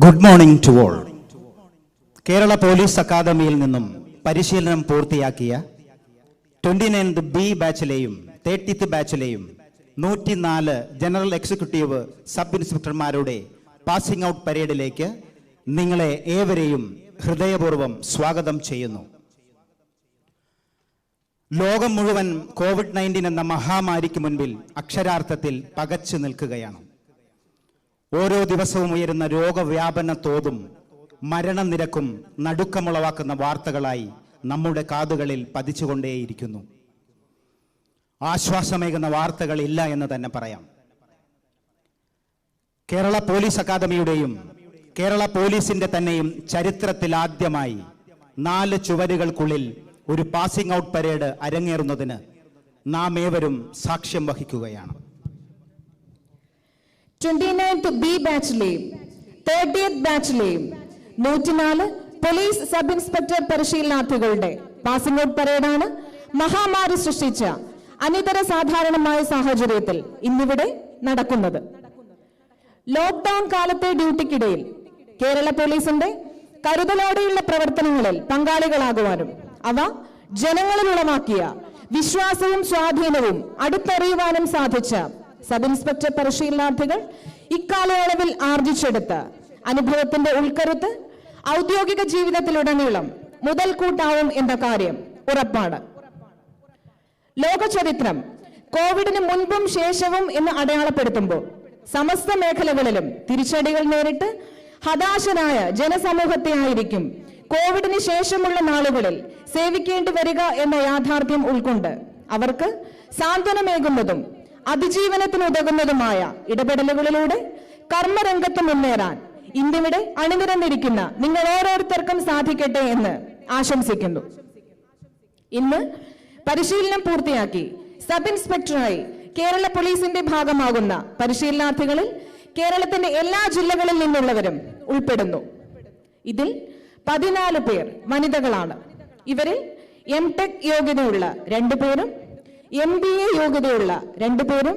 Good morning to all. Kerala police അക്കാദമിയിൽ നിന്നും പരിശീലനം പൂർത്തിയാക്കിയ 29th B ബാച്ചിലെയും 30th ബാച്ചിലെയും 104 ജനറൽ എക്സിക്യൂട്ടീവ് സബ് ഇൻസ്പെക്ടർമാരുടെ പാസിംഗ് ഔട്ട് പരേഡിലേക്ക് നിങ്ങളെ ഏവരെയും ഹൃദയപൂർവ്വം സ്വാഗതം ചെയ്യുന്നു. ലോകം മുഴുവൻ COVID-19 എന്ന മഹാമാരിക്ക് മുൻപിൽ അക്ഷരാർത്ഥത്തിൽ പകച്ചു നിൽക്കുകയാണ്. ഓരോ ദിവസവും ഉയരുന്ന രോഗവ്യാപന തോതും മരണനിരക്കും നടുക്കമുളവാക്കുന്ന വാർത്തകളായി നമ്മുടെ കാതുകളിൽ പതിച്ചുകൊണ്ടേയിരിക്കുന്നു. ആശ്വാസമേകുന്ന വാർത്തകൾ ഇല്ല എന്ന് തന്നെ പറയാം. കേരള പോലീസ് അക്കാദമിയുടെയും കേരള പോലീസിന്റെ തന്നെയും ചരിത്രത്തിൽ ആദ്യമായി 4 ചുവരുകൾക്കുള്ളിൽ ഒരു പാസിംഗ് ഔട്ട് പരേഡ് അരങ്ങേറുന്നതിന് നാം ഏവരും സാക്ഷ്യം വഹിക്കുകയാണ്. 29th B ബാച്ചിലെയും 30th ബാച്ചിലെയും 104 പോലീസ് സബ് ഇൻസ്പെക്ടർ പരിശീലനാർത്ഥികളുടെ പാസിംഗ് ഔട്ട് പരേഡാണ് മഹാമാരി സൃഷ്ടിച്ച അനിതര സാധാരണമായ സാഹചര്യത്തിൽ ഇന്നിവിടെ നടക്കുന്നത്. ലോക്ക്ഡൌൺ കാലത്തെ ഡ്യൂട്ടിക്കിടയിൽ കേരള പോലീസിന്റെ കരുതലോടെയുള്ള പ്രവർത്തനങ്ങളിൽ പങ്കാളികളാകുവാനും അവ ജനങ്ങളിൽ ഉളവാക്കിയ വിശ്വാസവും സ്വാധീനവും അടുത്തറിയുവാനും സാധിച്ച സബ് ഇൻസ്പെക്ടർ പരിശീലനാർത്ഥികൾ ഇക്കാലയളവിൽ ആർജിച്ചെടുത്ത അനുഭവത്തിന്റെ ഉൾക്കരുത്ത് ഔദ്യോഗിക ജീവിതത്തിലുടനീളം മുതൽക്കൂട്ടാവും എന്ന കാര്യം ഉറപ്പാണ്. ലോക ചരിത്രം കോവിഡിന് മുൻപും ശേഷവും എന്ന് അടയാളപ്പെടുത്തുമ്പോൾ സമസ്ത മേഖലകളിലും തിരിച്ചടികൾ നേരിട്ട് ഹതാശനായ ജനസമൂഹത്തെ ആയിരിക്കും കോവിഡിന് ശേഷമുള്ള നാളുകളിൽ സേവിക്കേണ്ടി വരിക എന്ന യാഥാർത്ഥ്യം ഉൾക്കൊണ്ട് അവർക്ക് സാന്ത്വനമേകുന്നതും അതിജീവനത്തിന് ഉതകുന്നതുമായ ഇടപെടലുകളിലൂടെ കർമ്മരംഗത്ത് മുന്നേറാൻ ഇന്നിവിടെ അണിനിരന്നിരിക്കുന്ന നിങ്ങൾ ഓരോരുത്തർക്കും സാധിക്കട്ടെ എന്ന് ആശംസിക്കുന്നു. ഇന്ന് പരിശീലനം പൂർത്തിയാക്കി സബ് ഇൻസ്പെക്ടറായി കേരള പോലീസിന്റെ ഭാഗമാകുന്ന പരിശീലനാർത്ഥികളിൽ കേരളത്തിന്റെ എല്ലാ ജില്ലകളിൽ നിന്നുള്ളവരും ഉൾപ്പെടുന്നു. ഇതിൽ 14 പേർ വനിതകളാണ്. ഇവരിൽ MTech യോഗ്യതയുള്ള 2 പേരും MBA യോഗ്യതയുള്ള 2 പേരും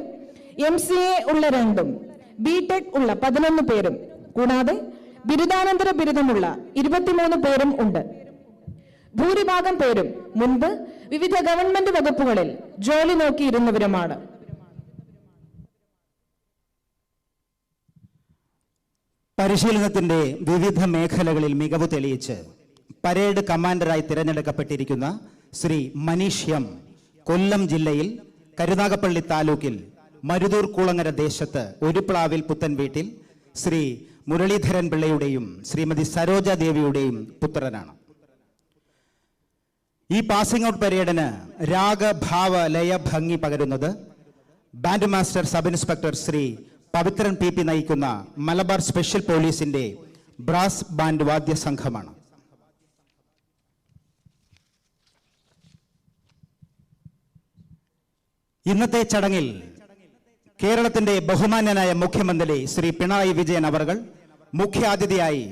MCA ഉള്ള 2ഉം BTech ഉള്ള 11 പേരും കൂടാതെ ബിരുദാനന്തര ബിരുദമുള്ള 23 പേരും ഉണ്ട്. ഭൂരിഭാഗം പേരും മുൻപ് വിവിധ ഗവൺമെന്റ് വകുപ്പുകളിൽ ജോലി നോക്കിയിരുന്നവരുമാണ്. പരിശീലനത്തിന്റെ വിവിധ മേഖലകളിൽ മികവ് തെളിയിച്ച് പരേഡ് കമാൻഡറായി തിരഞ്ഞെടുക്കപ്പെട്ടിരിക്കുന്ന ശ്രീ മനീഷ് എം കൊല്ലം ജില്ലയിൽ കരുനാഗപ്പള്ളി താലൂക്കിൽ മരുതൂർ കുളങ്ങര ദേശത്ത് ഒരുപ്ലാവിൽ പുത്തൻ വീട്ടിൽ ശ്രീ മുരളീധരൻ പിള്ളയുടെയും ശ്രീമതി സരോജ ദേവിയുടെയും പുത്രനാണ്. ഈ പാസിംഗ് ഔട്ട് പരേഡിന് രാഗഭാവ ലയ ഭംഗി പകരുന്നത് band master sub inspector Shri Pavithran PP നയിക്കുന്ന മലബാർ സ്പെഷ്യൽ പോലീസിന്റെ ബ്രാസ് ബാൻഡ് വാദ്യ സംഘമാണ്. ഇന്നത്തെ ചടങ്ങിൽ കേരളത്തിന്റെ ബഹുമാന്യനായ മുഖ്യമന്ത്രി ശ്രീ പിണറായി വിജയൻ അവർകൾ മുഖ്യാതിഥിയായി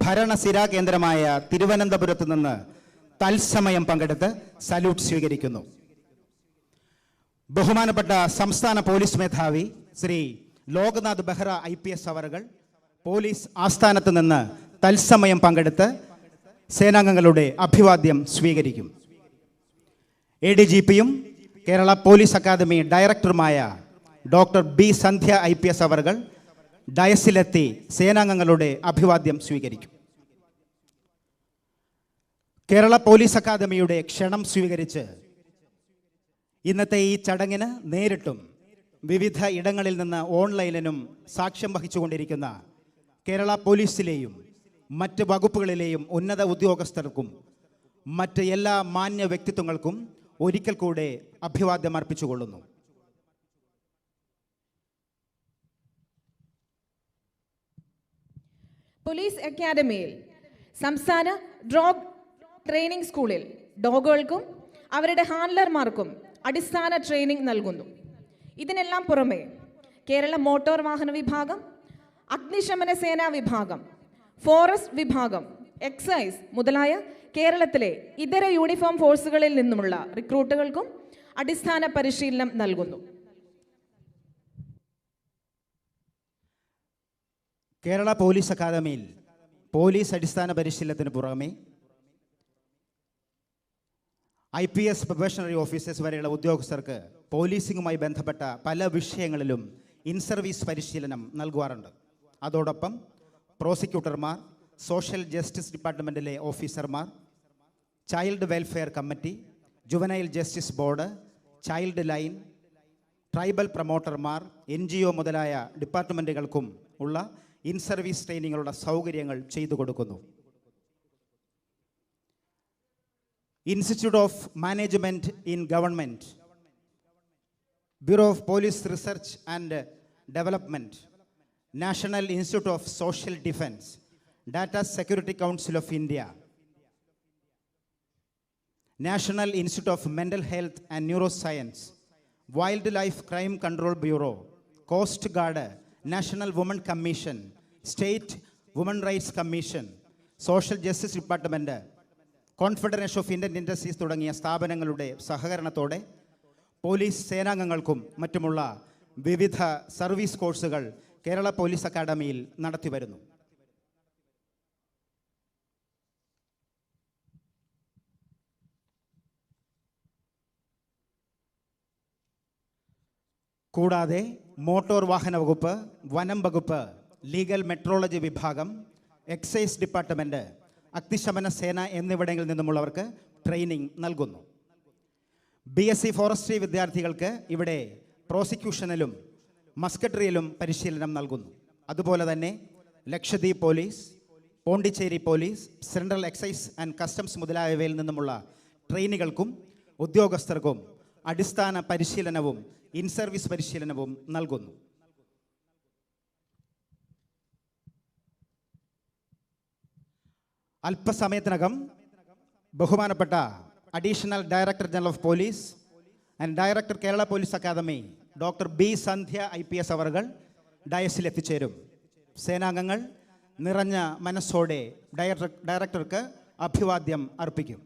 ഭരണസിരാ കേന്ദ്രമായ തിരുവനന്തപുരത്ത് നിന്ന് തത്സമയം പങ്കെടുത്ത് സല്യൂട്ട് സ്വീകരിക്കുന്നു. ബഹുമാനപ്പെട്ട സംസ്ഥാന പോലീസ് മേധാവി ശ്രീ ലോക്നാഥ് ബെഹ്റ IPS അവർകൾ പോലീസ് ആസ്ഥാനത്ത് നിന്ന് തത്സമയം പങ്കെടുത്ത് സേനാംഗങ്ങളുടെ അഭിവാദ്യം സ്വീകരിക്കും. ADGPയും കേരള പോലീസ് അക്കാദമി ഡയറക്ടറുമായ ഡോക്ടർ B സന്ധ്യ IPS അവർകൾ ഡയസിലെത്തി സേനാംഗങ്ങളുടെ അഭിവാദ്യം സ്വീകരിക്കും. കേരള പോലീസ് അക്കാദമിയുടെ ക്ഷണം സ്വീകരിച്ച് ഇന്നത്തെ ഈ ചടങ്ങിന് നേരിട്ടും വിവിധ ഇടങ്ങളിൽ നിന്ന് ഓൺലൈനിലും സാക്ഷ്യം വഹിച്ചുകൊണ്ടിരിക്കുന്ന കേരള പോലീസിലെയും മറ്റ് വകുപ്പുകളിലെയും ഉന്നത ഉദ്യോഗസ്ഥർക്കും മറ്റ് എല്ലാ മാന്യ വ്യക്തിത്വങ്ങൾക്കും ഒരിക്കൽ കൂടെ അഭിവാദ്യം അർപ്പിച്ചുകൊള്ളുന്നു. പോലീസ് അക്കാദമിയിൽ സംസ്ഥാന ഡോഗ് ട്രെയിനിങ് സ്കൂളിൽ ഡോഗുകൾക്കും അവരുടെ ഹാൻഡ്ലർമാർക്കും അടിസ്ഥാന ട്രെയിനിങ് നൽകുന്നു. ഇതിനെല്ലാം പുറമെ കേരള മോട്ടോർ വാഹന വിഭാഗം, അഗ്നിശമന സേനാ വിഭാഗം, ഫോറസ്റ്റ് വിഭാഗം, എക്സൈസ് മുതലായ കേരളത്തിലെ ഇതര യൂണിഫോം ഫോഴ്സുകളിൽ നിന്നുമുള്ള റിക്രൂട്ടുകൾക്കും അടിസ്ഥാന പരിശീലനം നൽകുന്നു. കേരള പോലീസ് അക്കാദമിയിൽ പോലീസ് അടിസ്ഥാന പരിശീലനത്തിന് പുറമെ IPS പ്രൊബേഷണറി ഓഫീസേഴ്സ് വരെയുള്ള ഉദ്യോഗസ്ഥർക്ക് പോലീസിംഗുമായി ബന്ധപ്പെട്ട പല വിഷയങ്ങളിലും ഇൻ സർവീസ് പരിശീലനം നൽകുവാറുണ്ട്. അതോടൊപ്പം പ്രോസിക്യൂട്ടർമാർ, സോഷ്യൽ ജസ്റ്റിസ് ഡിപ്പാർട്ട്മെൻറ്റിലെ ഓഫീസർമാർ, child welfare committee, juvenile justice board, child line, tribal പ്രൊമോട്ടർമാർ, NGO മുതലായ ഡിപ്പാർട്ട്മെൻറ്റുകൾക്കും ഉള്ള ഇൻ സർവീസ് ട്രെയിനിങ്ങുള്ള സൗകര്യങ്ങൾ ചെയ്തു കൊടുക്കുന്നു. Institute of management in government, bureau of police research and development, national institute of social defence, data security council of India, national institute of mental health and neuro science, wild life crime control bureau, coast guard, national woman commission, state woman rights commission, social justice department, confederation of Indian industries തുടങ്ങിയ സ്ഥാപനങ്ങളുടെ സഹകരണത്തോടെ police സേനാംഗങ്ങൾക്കും മറ്റുമുള്ള വിവിധ service കോഴ്സുകൾ Kerala police അക്കാദമിയിൽ നടത്തിവരുന്നു. കൂടാതെ motor വാഹന വകുപ്പ്, വനം വകുപ്പ്, ലീഗൽ മെട്രോളജി വിഭാഗം, എക്സൈസ് ഡിപ്പാർട്ട്മെൻറ്റ്, അഗ്നിശമന സേന എന്നിവിടങ്ങളിൽ നിന്നുമുള്ളവർക്ക് ട്രെയിനിങ് നൽകുന്നു. BSc ഫോറസ്ട്രി വിദ്യാർത്ഥികൾക്ക് ഇവിടെ പ്രോസിക്യൂഷനിലും മസ്കട്രിയിലും പരിശീലനം നൽകുന്നു. അതുപോലെ തന്നെ Lakshadweep police, Pondicherry police, central excise and customs മുതലായവയിൽ നിന്നുമുള്ള ട്രെയിനികൾക്കും ഉദ്യോഗസ്ഥർക്കും അടിസ്ഥാന പരിശീലനവും ഇൻ സർവീസ് പരിശീലനവും നൽകുന്നു. അല്പസമയത്തിനകം ബഹുമാനപ്പെട്ട additional director general of police and director Kerala police academy doctor B. Sandhya IPS അവർകൾ ഡയസിൽ എത്തിച്ചേരും. സേനാംഗങ്ങൾ നിറഞ്ഞ മനസ്സോടെ ഡയറക്ടർക്ക് അഭിവാദ്യം അർപ്പിക്കും.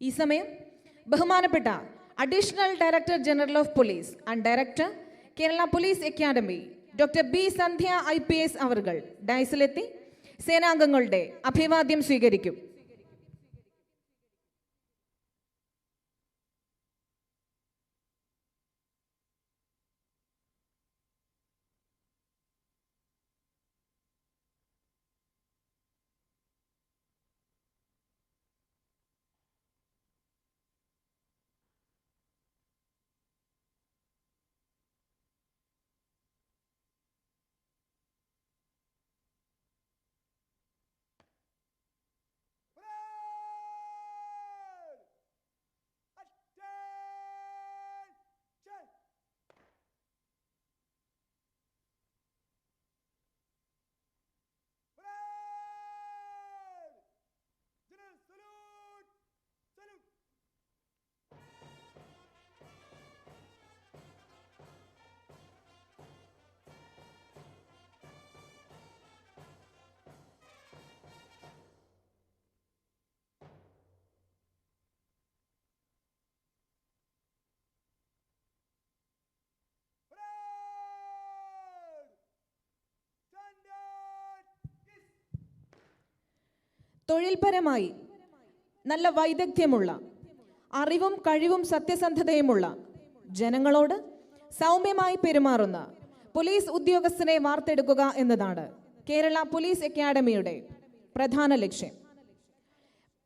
ഈ സമയം ബഹുമാനപ്പെട്ട additional director general of police and director Kerala police academy doctor B. Sandhya IPS അവർകൾ ഡയസിലെത്തി സേനാംഗങ്ങളുടെ അഭിവാദ്യം സ്വീകരിക്കും. തൊഴിൽപരമായി നല്ല വൈദഗ്ധ്യമുള്ള, അറിവും കഴിവും സത്യസന്ധതയുമുള്ള, ജനങ്ങളോട് സൗമ്യമായി പെരുമാറുന്ന പോലീസ് ഉദ്യോഗസ്ഥരെ വാർത്തെടുക്കുക എന്നതാണ് കേരള പോലീസ് അക്കാഡമിയുടെ പ്രധാന ലക്ഷ്യം.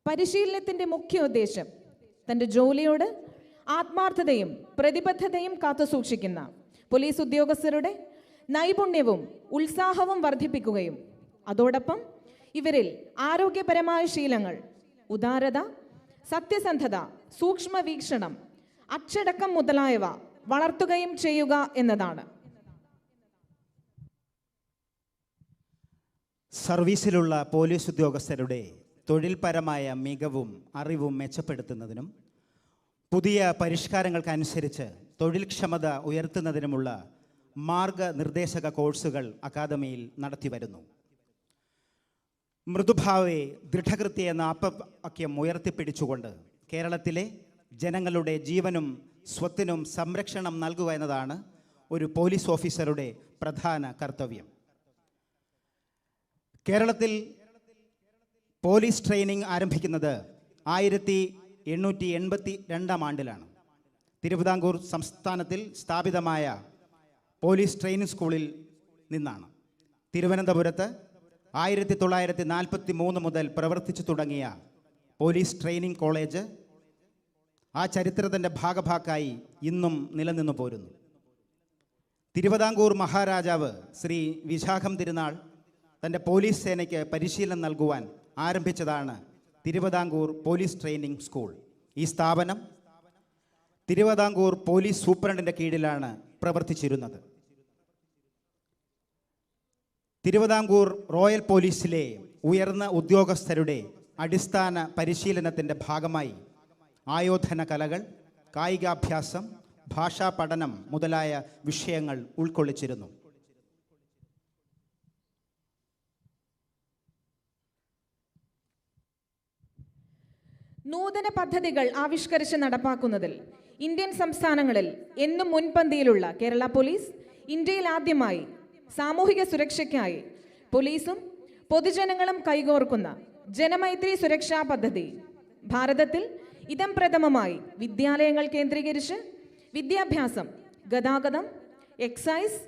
പരിശീലനത്തിൻ്റെ മുഖ്യ ഉദ്ദേശം തൻ്റെ ജോലിയോട് ആത്മാർത്ഥതയും പ്രതിബദ്ധതയും കാത്തുസൂക്ഷിക്കുന്ന പോലീസ് ഉദ്യോഗസ്ഥരുടെ നൈപുണ്യവും ഉത്സാഹവും വർദ്ധിപ്പിക്കുകയും അതോടൊപ്പം ഇവരിൽ ആരോഗ്യപരമായ ശീലങ്ങൾ, ഉദാരത, സത്യസന്ധത, സൂക്ഷ്മ വീക്ഷണം, അച്ചടക്കം മുതലായവ വളർത്തുകയും ചെയ്യുക എന്നതാണ്. സർവീസിലുള്ള പോലീസ് ഉദ്യോഗസ്ഥരുടെ തൊഴിൽപരമായ മികവും അറിവും മെച്ചപ്പെടുത്തുന്നതിനും പുതിയ പരിഷ്കാരങ്ങൾക്കനുസരിച്ച് തൊഴിൽക്ഷമത ഉയർത്തുന്നതിനുമുള്ള മാർഗനിർദ്ദേശക കോഴ്സുകൾ അക്കാദമിയിൽ നടത്തിവരുന്നു. മൃദുഭാവേ ദൃഢകൃത്യ എന്ന ആപ്തവാക്യം ഉയർത്തിപ്പിടിച്ചുകൊണ്ട് കേരളത്തിലെ ജനങ്ങളുടെ ജീവനും സ്വത്തിനും സംരക്ഷണം നൽകുക എന്നതാണ് ഒരു പോലീസ് ഓഫീസറുടെ പ്രധാന കർത്തവ്യം. കേരളത്തിൽ പോലീസ് ട്രെയിനിങ് ആരംഭിക്കുന്നത് 1882 ആണ്ടിലാണ്. തിരുവിതാംകൂർ സംസ്ഥാനത്തിൽ സ്ഥാപിതമായ പോലീസ് ട്രെയിനിങ് സ്കൂളിൽ നിന്നാണ്. തിരുവനന്തപുരത്ത് 1943 മുതൽ പ്രവർത്തിച്ചു തുടങ്ങിയ പോലീസ് ട്രെയിനിങ് കോളേജ് ആ ചരിത്രത്തിൻ്റെ ഭാഗഭാക്കായി ഇന്നും നിലനിന്നു പോരുന്നു. തിരുവിതാംകൂർ മഹാരാജാവ് ശ്രീ വിശാഖം തിരുനാൾ തൻ്റെ പോലീസ് സേനയ്ക്ക് പരിശീലനം നൽകുവാൻ ആരംഭിച്ചതാണ് തിരുവിതാംകൂർ പോലീസ് ട്രെയിനിങ് സ്കൂൾ. ഈ സ്ഥാപനം തിരുവിതാംകൂർ പോലീസ് സൂപ്രണ്ടിൻ്റെ കീഴിലാണ് പ്രവർത്തിച്ചിരുന്നത്. തിരുവിതാംകൂർ റോയൽ പോലീസിലെ ഉയർന്ന ഉദ്യോഗസ്ഥരുടെ അടിസ്ഥാന പരിശീലനത്തിൻ്റെ ഭാഗമായി ആയോധന കലകൾ, കായികാഭ്യാസം, ഭാഷാ പഠനം മുതലായ വിഷയങ്ങൾ ഉൾക്കൊള്ളിച്ചിരുന്നു. നൂതന പദ്ധതികൾ ആവിഷ്കരിച്ച് നടപ്പാക്കുന്നതിൽ ഇന്ത്യൻ സംസ്ഥാനങ്ങളിൽ എന്നും മുൻപന്തിയിലുള്ള കേരള പോലീസ് ഇന്ത്യയിൽ ആദ്യമായി സാമൂഹിക സുരക്ഷയ്ക്കായി പോലീസും പൊതുജനങ്ങളും കൈകോർക്കുന്ന ജനമൈത്രി സുരക്ഷാ പദ്ധതി ഭാരതത്തിൽ ഇതം പ്രഥമമായി വിദ്യാലയങ്ങൾ കേന്ദ്രീകരിച്ച് വിദ്യാഭ്യാസം, ഗതാഗതം, എക്സൈസ്,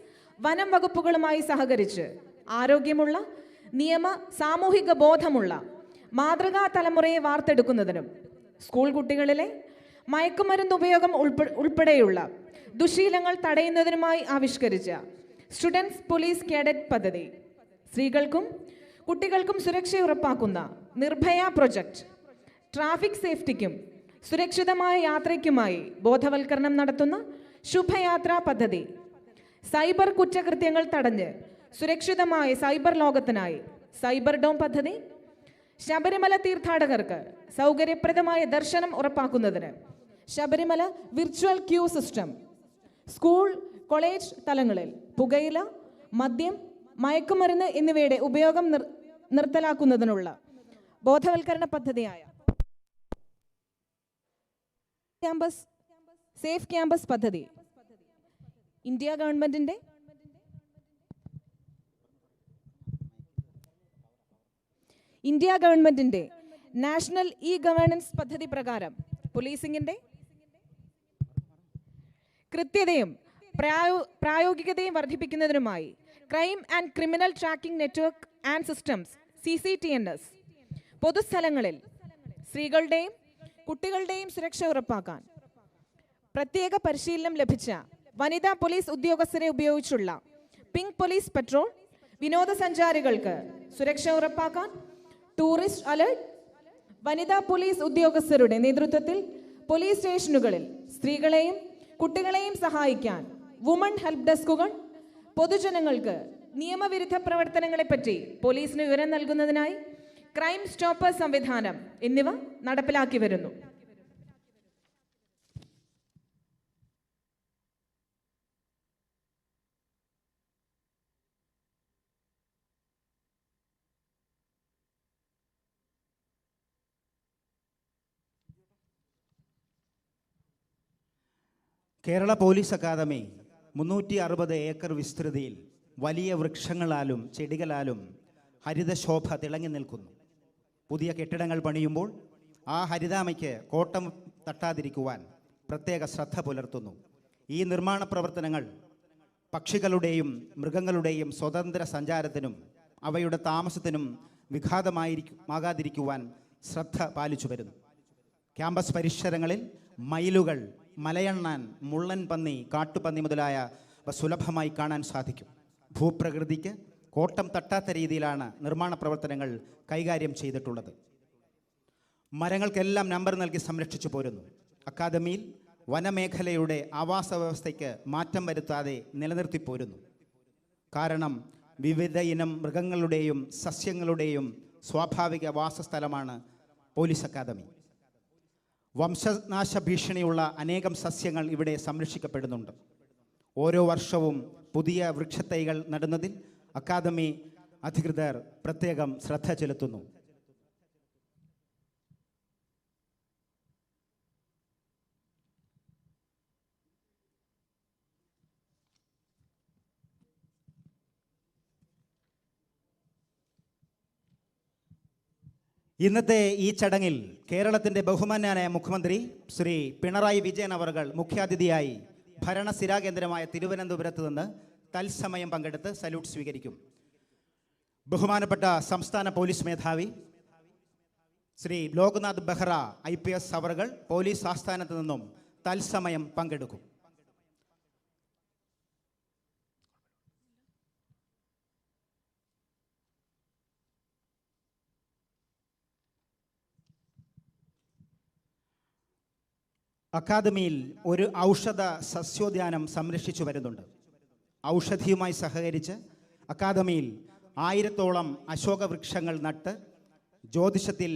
വനം വകുപ്പുകളുമായി സഹകരിച്ച് ആരോഗ്യമുള്ള, നിയമ സാമൂഹിക ബോധമുള്ള മാതൃകാ തലമുറയെ വാർത്തെടുക്കുന്നതിനും സ്കൂൾ കുട്ടികളിലെ മയക്കുമരുന്ന് ഉപയോഗം ഉൾപ്പെടെയുള്ള ദുശീലങ്ങൾ തടയുന്നതിനുമായി ആവിഷ്കരിച്ച സ്റ്റുഡൻസ് പോലീസ് കേഡറ്റ് പദ്ധതി, സ്ത്രീകൾക്കും കുട്ടികൾക്കും സുരക്ഷ ഉറപ്പാക്കുന്ന നിർഭയ പ്രൊജക്ട്, ട്രാഫിക് സേഫ്റ്റിക്കും സുരക്ഷിതമായ യാത്രയ്ക്കുമായി ബോധവൽക്കരണം നടത്തുന്ന ശുഭയാത്രാ പദ്ധതി, സൈബർ കുറ്റകൃത്യങ്ങൾ തടഞ്ഞ് സുരക്ഷിതമായ സൈബർ ലോകത്തിനായി സൈബർ ഡോം പദ്ധതി, ശബരിമല തീർത്ഥാടകർക്ക് സൗകര്യപ്രദമായ ദർശനം ഉറപ്പാക്കുന്നതിന് Sabarimala virtual queue system, school college തലങ്ങളിൽ പുകയില, മദ്യം, മയക്കുമരുന്ന് എന്നിവയുടെ ഉപയോഗം നിർത്തലാക്കുന്നതിനുള്ള ബോധവൽക്കരണ പദ്ധതിയായ സേഫ് ക്യാമ്പസ് പദ്ധതി, ഇന്ത്യ ഗവൺമെന്റിന്റെ നാഷണൽ ഇ ഗവേണൻസ് പദ്ധതി പ്രകാരം പോലീസിംഗിന്റെ കൃത്യതയും പ്രായോഗികതയും വർദ്ധിപ്പിക്കുന്നതിനുമായി crime and criminal tracking network and systems CCTNS പൊതുസ്ഥലങ്ങളിൽ സ്ത്രീകളുടെയും കുട്ടികളുടെയും സുരക്ഷ ഉറപ്പാക്കാൻ പ്രത്യേക പരിശീലനം ലഭിച്ച വനിതാ പോലീസ് ഉദ്യോഗസ്ഥരെ ഉപയോഗിച്ചുള്ള പിങ്ക് പോലീസ് പട്രോൾ, വിനോദസഞ്ചാരികൾക്ക് സുരക്ഷ ഉറപ്പാക്കാൻ ടൂറിസ്റ്റ് അലേർട്ട്, വനിതാ പോലീസ് ഉദ്യോഗസ്ഥരുടെ നേതൃത്വത്തിൽ പോലീസ് സ്റ്റേഷനുകളിൽ സ്ത്രീകളെയും കുട്ടികളെയും സഹായിക്കാൻ വുമൺ ഹെൽപ്പ് ഡെസ്കുകൾ, പൊതുജനങ്ങൾക്ക് നിയമവിരുദ്ധ പ്രവർത്തനങ്ങളെപ്പറ്റി പോലീസിന് വിവരം നൽകുന്നതിനായി ക്രൈം സ്റ്റോപ്പർ സംവിധാനം എന്നിവ നടപ്പിലാക്കി വരുന്നു. കേരള പോലീസ് അക്കാദമി 360 ഏക്കർ വിസ്തൃതിയിൽ വലിയ വൃക്ഷങ്ങളാലും ചെടികളാലും ഹരിതശോഭ തിളങ്ങി നിൽക്കുന്നു. പുതിയ കെട്ടിടങ്ങൾ പണിയുമ്പോൾ ആ ഹരിതാമയ്ക്ക് കോട്ടം തട്ടാതിരിക്കുവാൻ പ്രത്യേക ശ്രദ്ധ പുലർത്തുന്നു. ഈ നിർമ്മാണ പ്രവർത്തനങ്ങൾ പക്ഷികളുടെയും മൃഗങ്ങളുടെയും സ്വതന്ത്ര സഞ്ചാരത്തിനും അവയുടെ താമസത്തിനും വിഘാതമാകാതിരിക്കുവാൻ ശ്രദ്ധ പാലിച്ചു വരുന്നു. ക്യാമ്പസ് പരിസരങ്ങളിൽ മയിലുകൾ, മലയണ്ണാൻ, മുള്ളൻ പന്നി, കാട്ടുപന്നി മുതലായവ സുലഭമായി കാണാൻ സാധിക്കും. ഭൂപ്രകൃതിക്ക് കോട്ടം തട്ടാത്ത രീതിയിലാണ് നിർമ്മാണ പ്രവർത്തനങ്ങൾ കൈകാര്യം ചെയ്തിട്ടുള്ളത്. മരങ്ങൾക്കെല്ലാം നമ്പർ നൽകി സംരക്ഷിച്ചു പോരുന്നു. അക്കാദമിയിൽ വനമേഖലയുടെ ആവാസ വ്യവസ്ഥയ്ക്ക് മാറ്റം വരുത്താതെ നിലനിർത്തിപ്പോരുന്നു. കാരണം വിവിധ ഇനം മൃഗങ്ങളുടെയും സസ്യങ്ങളുടെയും സ്വാഭാവിക വാസസ്ഥലമാണ് പോലീസ് അക്കാദമി. വംശനാശ ഭീഷണിയുള്ള അനേകം സസ്യങ്ങൾ ഇവിടെ സംരക്ഷിക്കപ്പെടുന്നുണ്ട്. ഓരോ വർഷവും പുതിയ വൃക്ഷത്തൈകൾ നടുന്നതിൽ അക്കാദമി അധികൃതർ പ്രത്യേകം ശ്രദ്ധ ചെലുത്തുന്നു. ഇന്നത്തെ ഈ ചടങ്ങിൽ കേരളത്തിൻ്റെ ബഹുമാന്യനായ മുഖ്യമന്ത്രി ശ്രീ പിണറായി വിജയൻ അവർകൾ മുഖ്യാതിഥിയായി ഭരണസിരാകേന്ദ്രമായ തിരുവനന്തപുരത്ത് നിന്ന് തത്സമയം പങ്കെടുത്ത് സല്യൂട്ട് സ്വീകരിക്കും. ബഹുമാനപ്പെട്ട സംസ്ഥാന പോലീസ് മേധാവി ശ്രീ ലോക്നാഥ് ബെഹ്റ IPS അവർകൾ പോലീസ് ആസ്ഥാനത്ത് നിന്നും തത്സമയം പങ്കെടുക്കും. അക്കാദമിയിൽ ഒരു ഔഷധ സസ്യോദ്യാനം സംരക്ഷിച്ചു വരുന്നുണ്ട്. ഔഷധിയുമായി സഹകരിച്ച് അക്കാദമിയിൽ 1000-ഓളം അശോകവൃക്ഷങ്ങൾ നട്ട് ജ്യോതിഷത്തിൽ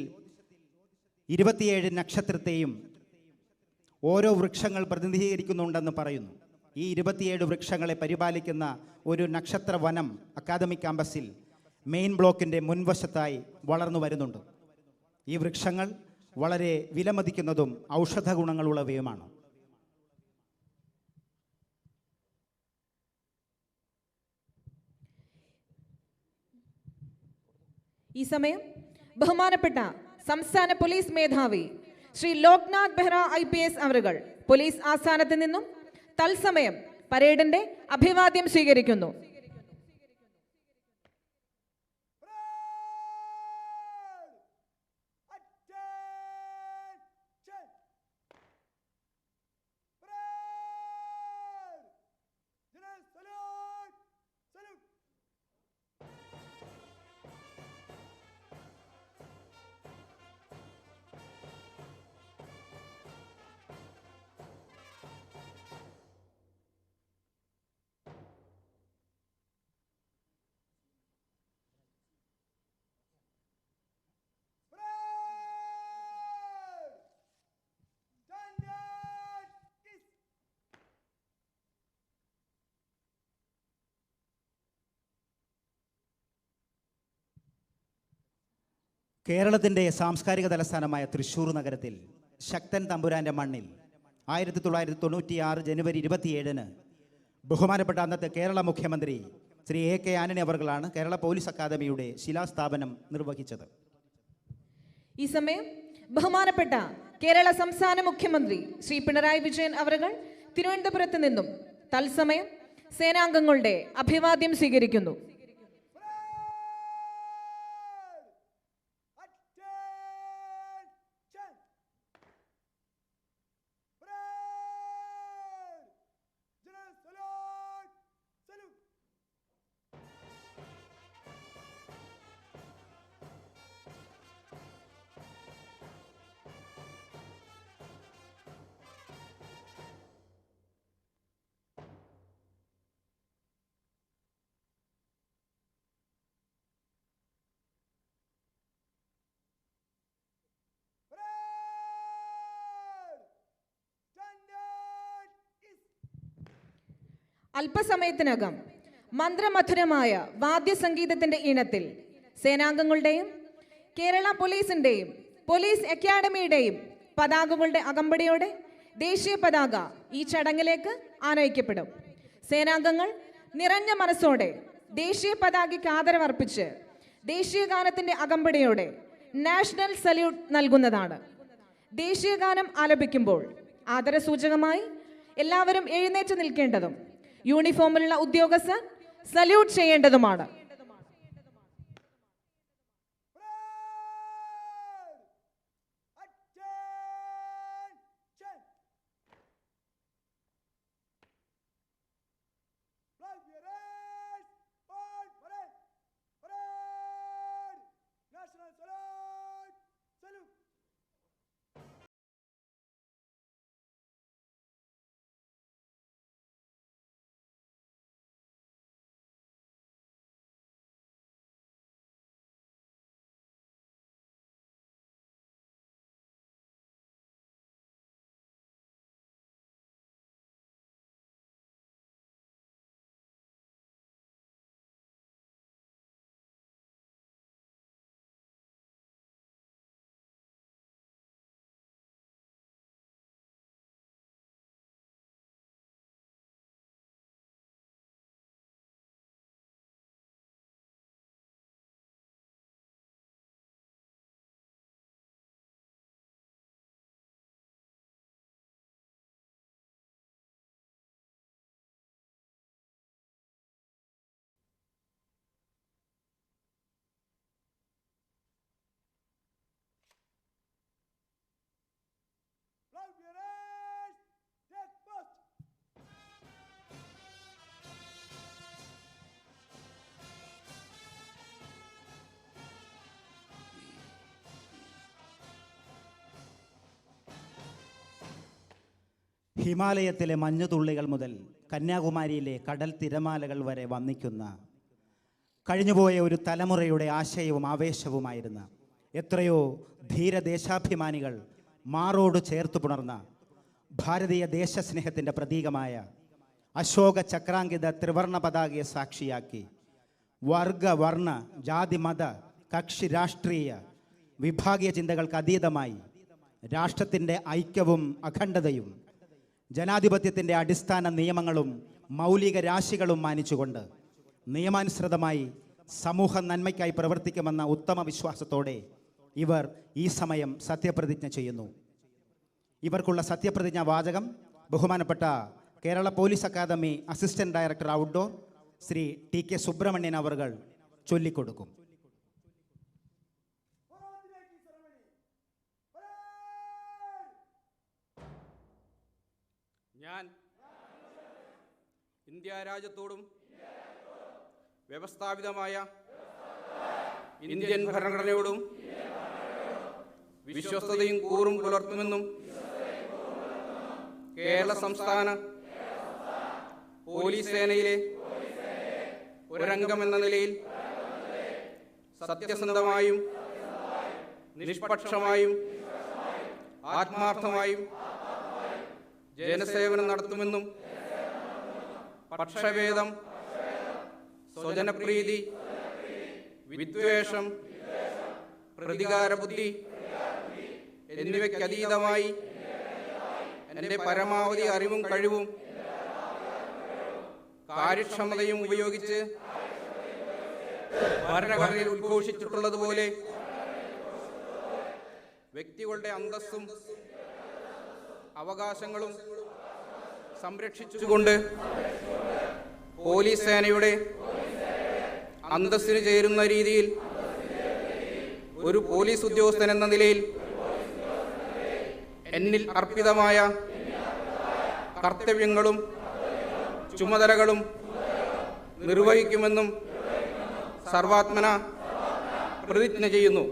27 നക്ഷത്രത്തെയും ഓരോ വൃക്ഷങ്ങൾ പ്രതിനിധീകരിക്കുന്നുണ്ടെന്ന് പറയുന്നു. ഈ 27 വൃക്ഷങ്ങളെ പരിപാലിക്കുന്ന ഒരു നക്ഷത്ര വനം അക്കാദമിക് ക്യാമ്പസിൽ മെയിൻ ബ്ലോക്കിൻ്റെ മുൻവശത്തായി വളർന്നു വരുന്നുണ്ട്. ഈ വൃക്ഷങ്ങൾ വളരെ വിലമതിക്കുന്നതും ഔഷധ ഗുണങ്ങളുള്ളവയുമാണ്. ഈ സമയം ബഹുമാനപ്പെട്ട സംസ്ഥാന പോലീസ് മേധാവി ശ്രീ ലോക്നാഥ് ബെഹ്റ IPS അവരുകൾ പോലീസ് ആസ്ഥാനത്ത് നിന്നും തത്സമയം പരേഡിന്റെ അഭിവാദ്യം സ്വീകരിക്കുന്നു. കേരളത്തിൻ്റെ സാംസ്കാരിക തലസ്ഥാനമായ തൃശ്ശൂർ നഗരത്തിൽ ശക്തൻ തമ്പുരാൻ്റെ മണ്ണിൽ 1996 ജനുവരി 27-ന് ബഹുമാനപ്പെട്ട അന്നത്തെ കേരള മുഖ്യമന്ത്രി ശ്രീ AK ആന്റണി അവർകളാണ് കേരള പോലീസ് അക്കാദമിയുടെ ശിലാസ്ഥാപനം നിർവഹിച്ചത്. ഈ സമയം ബഹുമാനപ്പെട്ട കേരള സംസ്ഥാന മുഖ്യമന്ത്രി ശ്രീ പിണറായി വിജയൻ അവരുകൾ തിരുവനന്തപുരത്ത് നിന്നും തത്സമയം സേനാംഗങ്ങളുടെ അഭിവാദ്യം സ്വീകരിക്കുന്നു. അല്പസമയത്തിനകം മന്ത്രമധുരമായ വാദ്യസംഗീതത്തിന്റെ ഈണത്തിൽ സേനാംഗങ്ങളുടെയും കേരള പോലീസിന്റെയും പോലീസ് അക്കാഡമിയുടെയും പതാകകളുടെ അകമ്പടിയോടെ ദേശീയ പതാക ഈ ചടങ്ങിലേക്ക് ആനയിക്കപ്പെടും. സേനാംഗങ്ങൾ നിറഞ്ഞ മനസ്സോടെ ദേശീയ പതാകയ്ക്ക് ആദരവർപ്പിച്ച് ദേശീയ ഗാനത്തിന്റെ അകമ്പടിയോടെ നാഷണൽ സല്യൂട്ട് നൽകുന്നതാണ്. ദേശീയഗാനം ആലപിക്കുമ്പോൾ ആദരസൂചകമായി എല്ലാവരും എഴുന്നേറ്റ് നിൽക്കേണ്ടതും യൂണിഫോമിലുള്ള ഉദ്യോഗസ്ഥർ സല്യൂട്ട് ചെയ്യേണ്ടതുമാണ്. ഹിമാലയത്തിലെ മഞ്ഞുതുള്ളികൾ മുതൽ കന്യാകുമാരിയിലെ കടൽ തിരമാലകൾ വരെ വന്നിക്കുന്ന കഴിഞ്ഞുപോയ ഒരു തലമുറയുടെ ആശയവും ആവേശവുമായിരുന്ന എത്രയോ ധീരദേശാഭിമാനികൾ മാറോട് ചേർത്ത് പുണർന്ന ഭാരതീയ ദേശസ്നേഹത്തിൻ്റെ പ്രതീകമായ അശോക ചക്രാങ്കിത ത്രിവർണ പതാകയെ സാക്ഷിയാക്കി വർഗ വർണ്ണ ജാതി മത കക്ഷി രാഷ്ട്രീയ വിഭാഗീയ ചിന്തകൾക്ക് അതീതമായി രാഷ്ട്രത്തിൻ്റെ ഐക്യവും അഖണ്ഡതയും ജനാധിപത്യത്തിൻ്റെ അടിസ്ഥാന നിയമങ്ങളും മൗലിക രാശികളും മാനിച്ചുകൊണ്ട് നിയമാനുസൃതമായി സമൂഹ നന്മയ്ക്കായി പ്രവർത്തിക്കുമെന്ന ഉത്തമ വിശ്വാസത്തോടെ ഇവർ ഈ സമയം സത്യപ്രതിജ്ഞ ചെയ്യുന്നു. ഇവർക്കുള്ള സത്യപ്രതിജ്ഞാ വാചകം ബഹുമാനപ്പെട്ട Kerala police academy assistant director outdoor Shri TK Subrahmanyan അവർകൾ ചൊല്ലിക്കൊടുക്കും. ഞാൻ ഇന്ത്യ രാജ്യത്തോടും വ്യവസ്ഥാപിതമായ ഇന്ത്യൻ ഭരണഘടനയോടും വിശ്വസ്തതയും കൂറും പുലർത്തുമെന്നും കേരള സംസ്ഥാന പോലീസ് സേനയിലെ ഒരംഗമെന്ന നിലയിൽ സത്യസന്ധമായും നിഷ്പക്ഷമായും ആത്മാർത്ഥമായും ജനസേവനം നടത്തുമെന്നും പക്ഷഭേദം, സ്വജനപ്രീതി, വിദ്വേഷം, പ്രതികാരബുദ്ധി എന്നിവയ്ക്കതീതമായി എൻ്റെ പരമാവധി അറിവും കഴിവും കാര്യക്ഷമതയും ഉപയോഗിച്ച് ഭരണഘടനയിൽ ഉദ്ഘോഷിച്ചിട്ടുള്ളതുപോലെ വ്യക്തികളുടെ അന്തസ്സും അവകാശങ്ങളും സംരക്ഷിച്ചുകൊണ്ട് പോലീസ് സേനയുടെ അന്തസ്സിന് ചേരുന്ന രീതിയിൽ ഒരു പോലീസ് ഉദ്യോഗസ്ഥൻ എന്ന നിലയിൽ എന്നിൽ അർപ്പിതമായ കർത്തവ്യങ്ങളും ചുമതലകളും നിർവഹിക്കുമെന്നും സർവാത്മന പ്രതിജ്ഞ ചെയ്യുന്നു.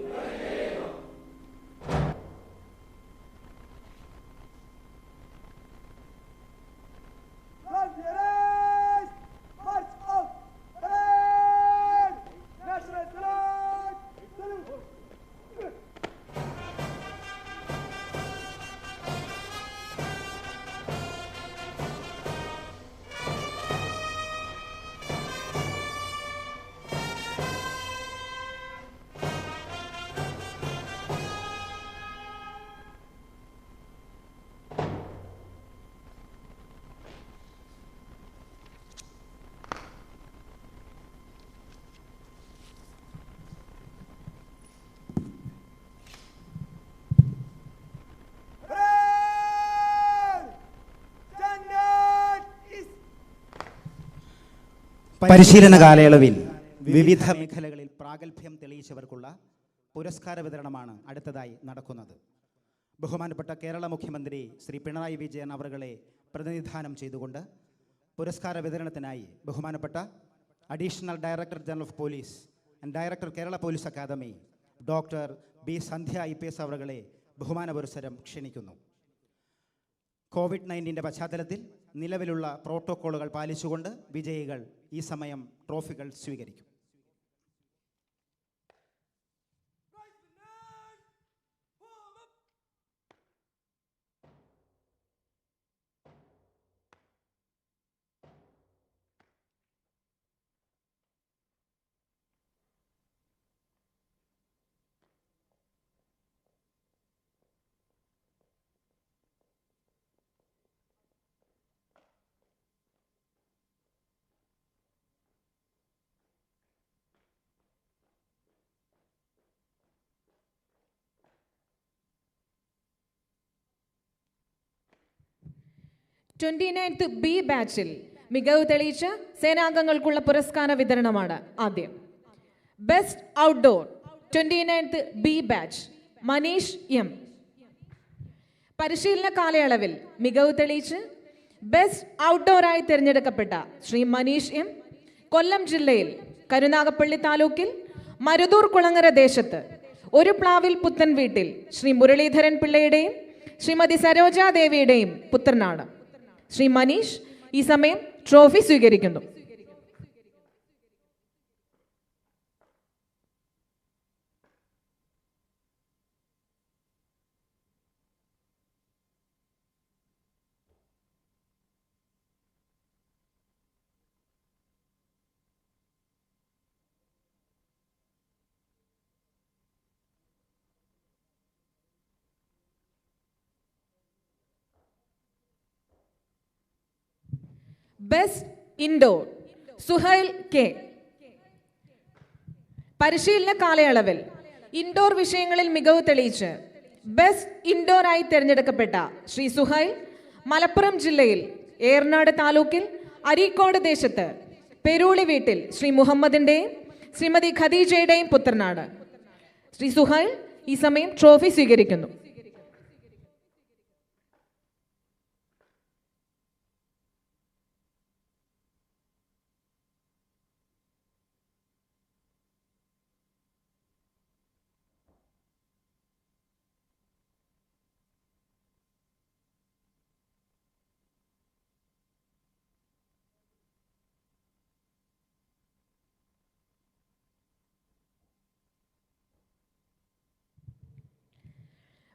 പരിശീലന കാലയളവിൽ വിവിധ മേഖലകളിൽ പ്രാഗൽഭ്യം തെളിയിച്ചവർക്കുള്ള പുരസ്കാര വിതരണമാണ് അടുത്തതായി നടക്കുന്നത്. ബഹുമാനപ്പെട്ട കേരള മുഖ്യമന്ത്രി ശ്രീ പിണറായി വിജയൻ അവരുകളെ പ്രതിനിധാനം ചെയ്തുകൊണ്ട് പുരസ്കാര വിതരണത്തിനായി ബഹുമാനപ്പെട്ട additional director general of police and director Kerala police academy doctor B Sandhya IPS അവരുകളെ ബഹുമാന പുരസ്സരം ക്ഷണിക്കുന്നു. COVID-19 പശ്ചാത്തലത്തിൽ നിലവിലുള്ള പ്രോട്ടോക്കോളുകൾ പാലിച്ചുകൊണ്ട് വിജയികൾ ഈ സമയം ട്രോഫികൾ സ്വീകരിക്കും. B ബാച്ചിൽ മികവ് തെളിയിച്ച സേനാംഗങ്ങൾക്കുള്ള പുരസ്കാര വിതരണമാണ് ആദ്യം. Best outdoor 29th B batch Manish M. പരിശീലന കാലയളവിൽ മികവ് തെളിയിച്ച് ബെസ്റ്റ് ഔട്ട്ഡോറായി തിരഞ്ഞെടുക്കപ്പെട്ട ശ്രീ മനീഷ് M. കൊല്ലം ജില്ലയിൽ കരുനാഗപ്പള്ളി താലൂക്കിൽ മരുതൂർ കുളങ്ങര ദേശത്ത് ഒരു പ്ലാവിൽ പുത്തൻ വീട്ടിൽ ശ്രീ മുരളീധരൻ പിള്ളയുടെയും ശ്രീമതി സരോജാദേവിയുടെയും പുത്രനാണ്. ശ്രീ മനീഷ് ഈ സമയം ട്രോഫി സ്വീകരിക്കുന്നു. Best indoor Suhail K. പരിശീലന കാലയളവിൽ ഇൻഡോർ വിഷയങ്ങളിൽ മികവ് തെളിയിച്ച് ബെസ്റ്റ് ഇൻഡോർ ആയി തിരഞ്ഞെടുക്കപ്പെട്ട ശ്രീ സുഹൈൽ മലപ്പുറം ജില്ലയിൽ ഏറനാട് താലൂക്കിൽ അരീക്കോട് ദേശത്ത് പെരൂളി വീട്ടിൽ ശ്രീ മുഹമ്മദിന്റെയും ശ്രീമതി ഖദീജയുടെയും പുത്രനാണ്. ശ്രീ സുഹൈൽ ഈ സമയം ട്രോഫി സ്വീകരിക്കുന്നു.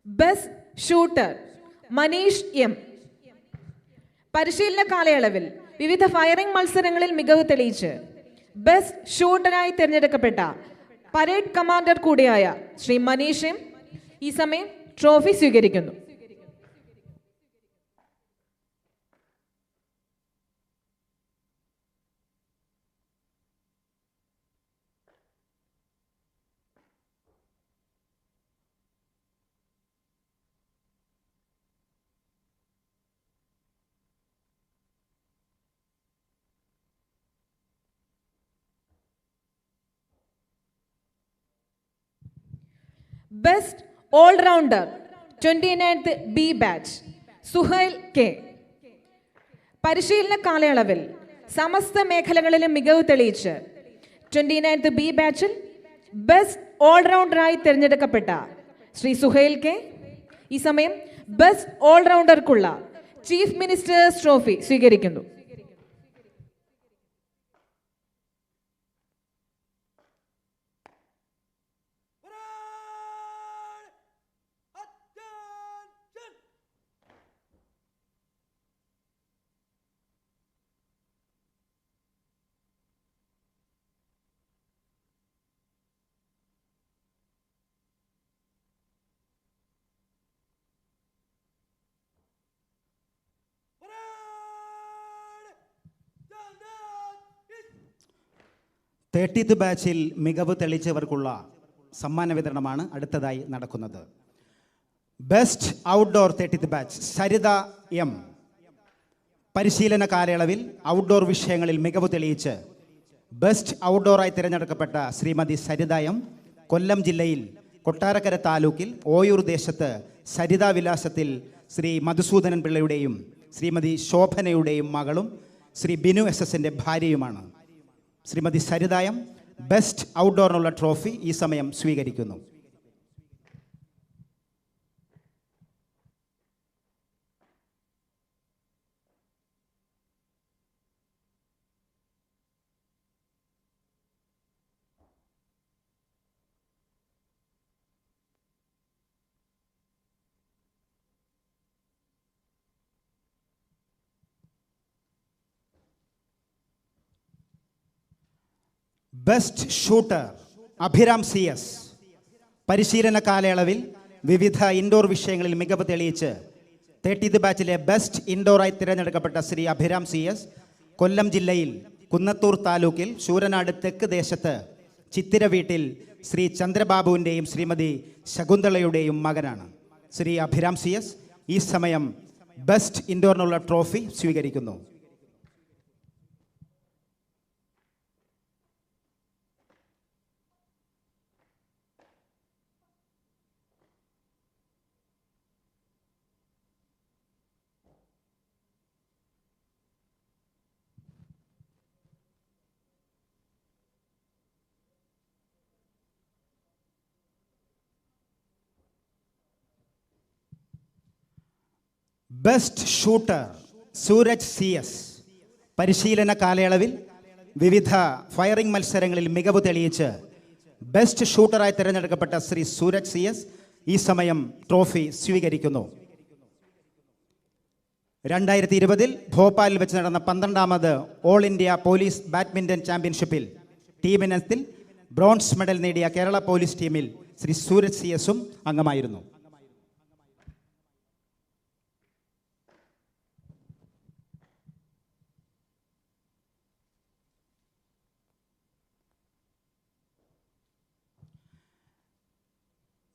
Best shooter Manish M. പരിശീലന കാലയളവിൽ വിവിധ ഫയറിംഗ് മത്സരങ്ങളിൽ മികവ് തെളിയിച്ച് ബെസ്റ്റ് ഷൂട്ടറായി തിരഞ്ഞെടുക്കപ്പെട്ട പരേഡ് കമാൻഡർ കൂടിയായ ശ്രീ മനീഷ് M. ഈ സമയം ട്രോഫി സ്വീകരിക്കുന്നു. Best all rounder 29th B batch Suhail K. പരിശീലന കാലയളവിൽ സമസ്ത മേഖലകളിലും മികവ് തെളിയിച്ച് 29th B ബാച്ചിൽ ബെസ്റ്റ് ഓൾറൗണ്ടറായി തിരഞ്ഞെടുക്കപ്പെട്ട ശ്രീ സുഹൈൽ K. ഈ സമയം ബെസ്റ്റ് ഓൾറൗണ്ടർക്കുള്ള ചീഫ് മിനിസ്റ്റേഴ്സ് ട്രോഫി സ്വീകരിക്കുന്നു. തേർട്ടീത്ത് ബാച്ചിൽ മികവ് തെളിയിച്ചവർക്കുള്ള സമ്മാന വിതരണമാണ് അടുത്തതായി നടക്കുന്നത്. Best outdoor 30th batch Saritha M. പരിശീലന കാലയളവിൽ ഔട്ട്ഡോർ വിഷയങ്ങളിൽ മികവ് തെളിയിച്ച് ബെസ്റ്റ് ഔട്ട്ഡോറായി തിരഞ്ഞെടുക്കപ്പെട്ട ശ്രീമതി സരിത എം, കൊല്ലം ജില്ലയിൽ കൊട്ടാരക്കര താലൂക്കിൽ ഓയൂർ ദേശത്ത് സരിതാ വിലാസത്തിൽ ശ്രീ മധുസൂദനൻ പിള്ളയുടെയും ശ്രീമതി ശോഭനയുടെയും മകളും ശ്രീ ബിനു എസ്.എസിൻ്റെ ഭാര്യയുമാണ്. ശ്രീമതി സരിത എം ബെസ്റ്റ് ഔട്ട്ഡോറിനുള്ള ട്രോഫി ഈ സമയം സ്വീകരിക്കുന്നു. Best shooter Abhiram CS. പരിശീലന കാലയളവിൽ വിവിധ ഇൻഡോർ വിഷയങ്ങളിൽ മികവ് തെളിയിച്ച് 30th ബാച്ചിലെ ബെസ്റ്റ് ഇൻഡോറായി തിരഞ്ഞെടുക്കപ്പെട്ട ശ്രീ അഭിരാം CS കൊല്ലം ജില്ലയിൽ കുന്നത്തൂർ താലൂക്കിൽ ശൂരനാട് തെക്ക് ദേശത്ത് ചിത്തിര വീട്ടിൽ ശ്രീ ചന്ദ്രബാബുവിൻ്റെയും ശ്രീമതി ശകുന്തളയുടെയും മകനാണ്. ശ്രീ അഭിരാം CS ഈ സമയം ബെസ്റ്റ് ഇൻഡോറിനുള്ള ട്രോഫി സ്വീകരിക്കുന്നു. Best shooter Suraj CS. പരിശീലന കാലയളവിൽ വിവിധ ഫയറിംഗ് മത്സരങ്ങളിൽ മികവ് തെളിയിച്ച് ബെസ്റ്റ് ഷൂട്ടറായി തിരഞ്ഞെടുക്കപ്പെട്ട ശ്രീ സൂരജ് CS ഈ സമയം ട്രോഫി സ്വീകരിക്കുന്നു. 2020 ഭോപ്പാലിൽ വെച്ച് നടന്ന 12ാമത് ഓൾ ഇന്ത്യ പോലീസ് ബാഡ്മിൻ്റൺ ചാമ്പ്യൻഷിപ്പിൽ ടീമിനത്തിൽ ബ്രോൺസ് മെഡൽ നേടിയ കേരള പോലീസ് ടീമിൽ ശ്രീ സൂരജ് CS-ഉം അംഗമായിരുന്നു.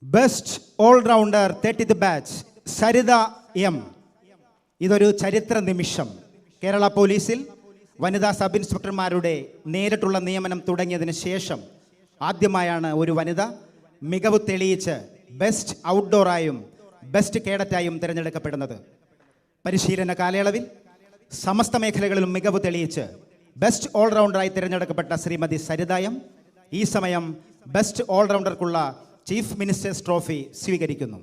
Best all rounder 30th batch Saritha M. ഇതൊരു ചരിത്ര നിമിഷം. കേരള പോലീസിൽ വനിതാ സബ് ഇൻസ്പെക്ടർമാരുടെ നേരിട്ടുള്ള നിയമനം തുടങ്ങിയതിന് ശേഷം ആദ്യമായാണ് ഒരു വനിത മികവ് തെളിയിച്ച് ബെസ്റ്റ് ഔട്ട്ഡോറായും ബെസ്റ്റ് കേഡറ്റായും തിരഞ്ഞെടുക്കപ്പെടുന്നത്. പരിശീലന കാലയളവിൽ സമസ്ത മേഖലകളിലും മികവ് തെളിയിച്ച് ബെസ്റ്റ് ഓൾറൗണ്ടറായി തിരഞ്ഞെടുക്കപ്പെട്ട ശ്രീമതി സരിത M ഈ സമയം ബെസ്റ്റ് ഓൾറൗണ്ടർക്കുള്ള ചീഫ് മിനിസ്റ്റേഴ്സ് ട്രോഫി സ്വീകരിക്കുന്നു.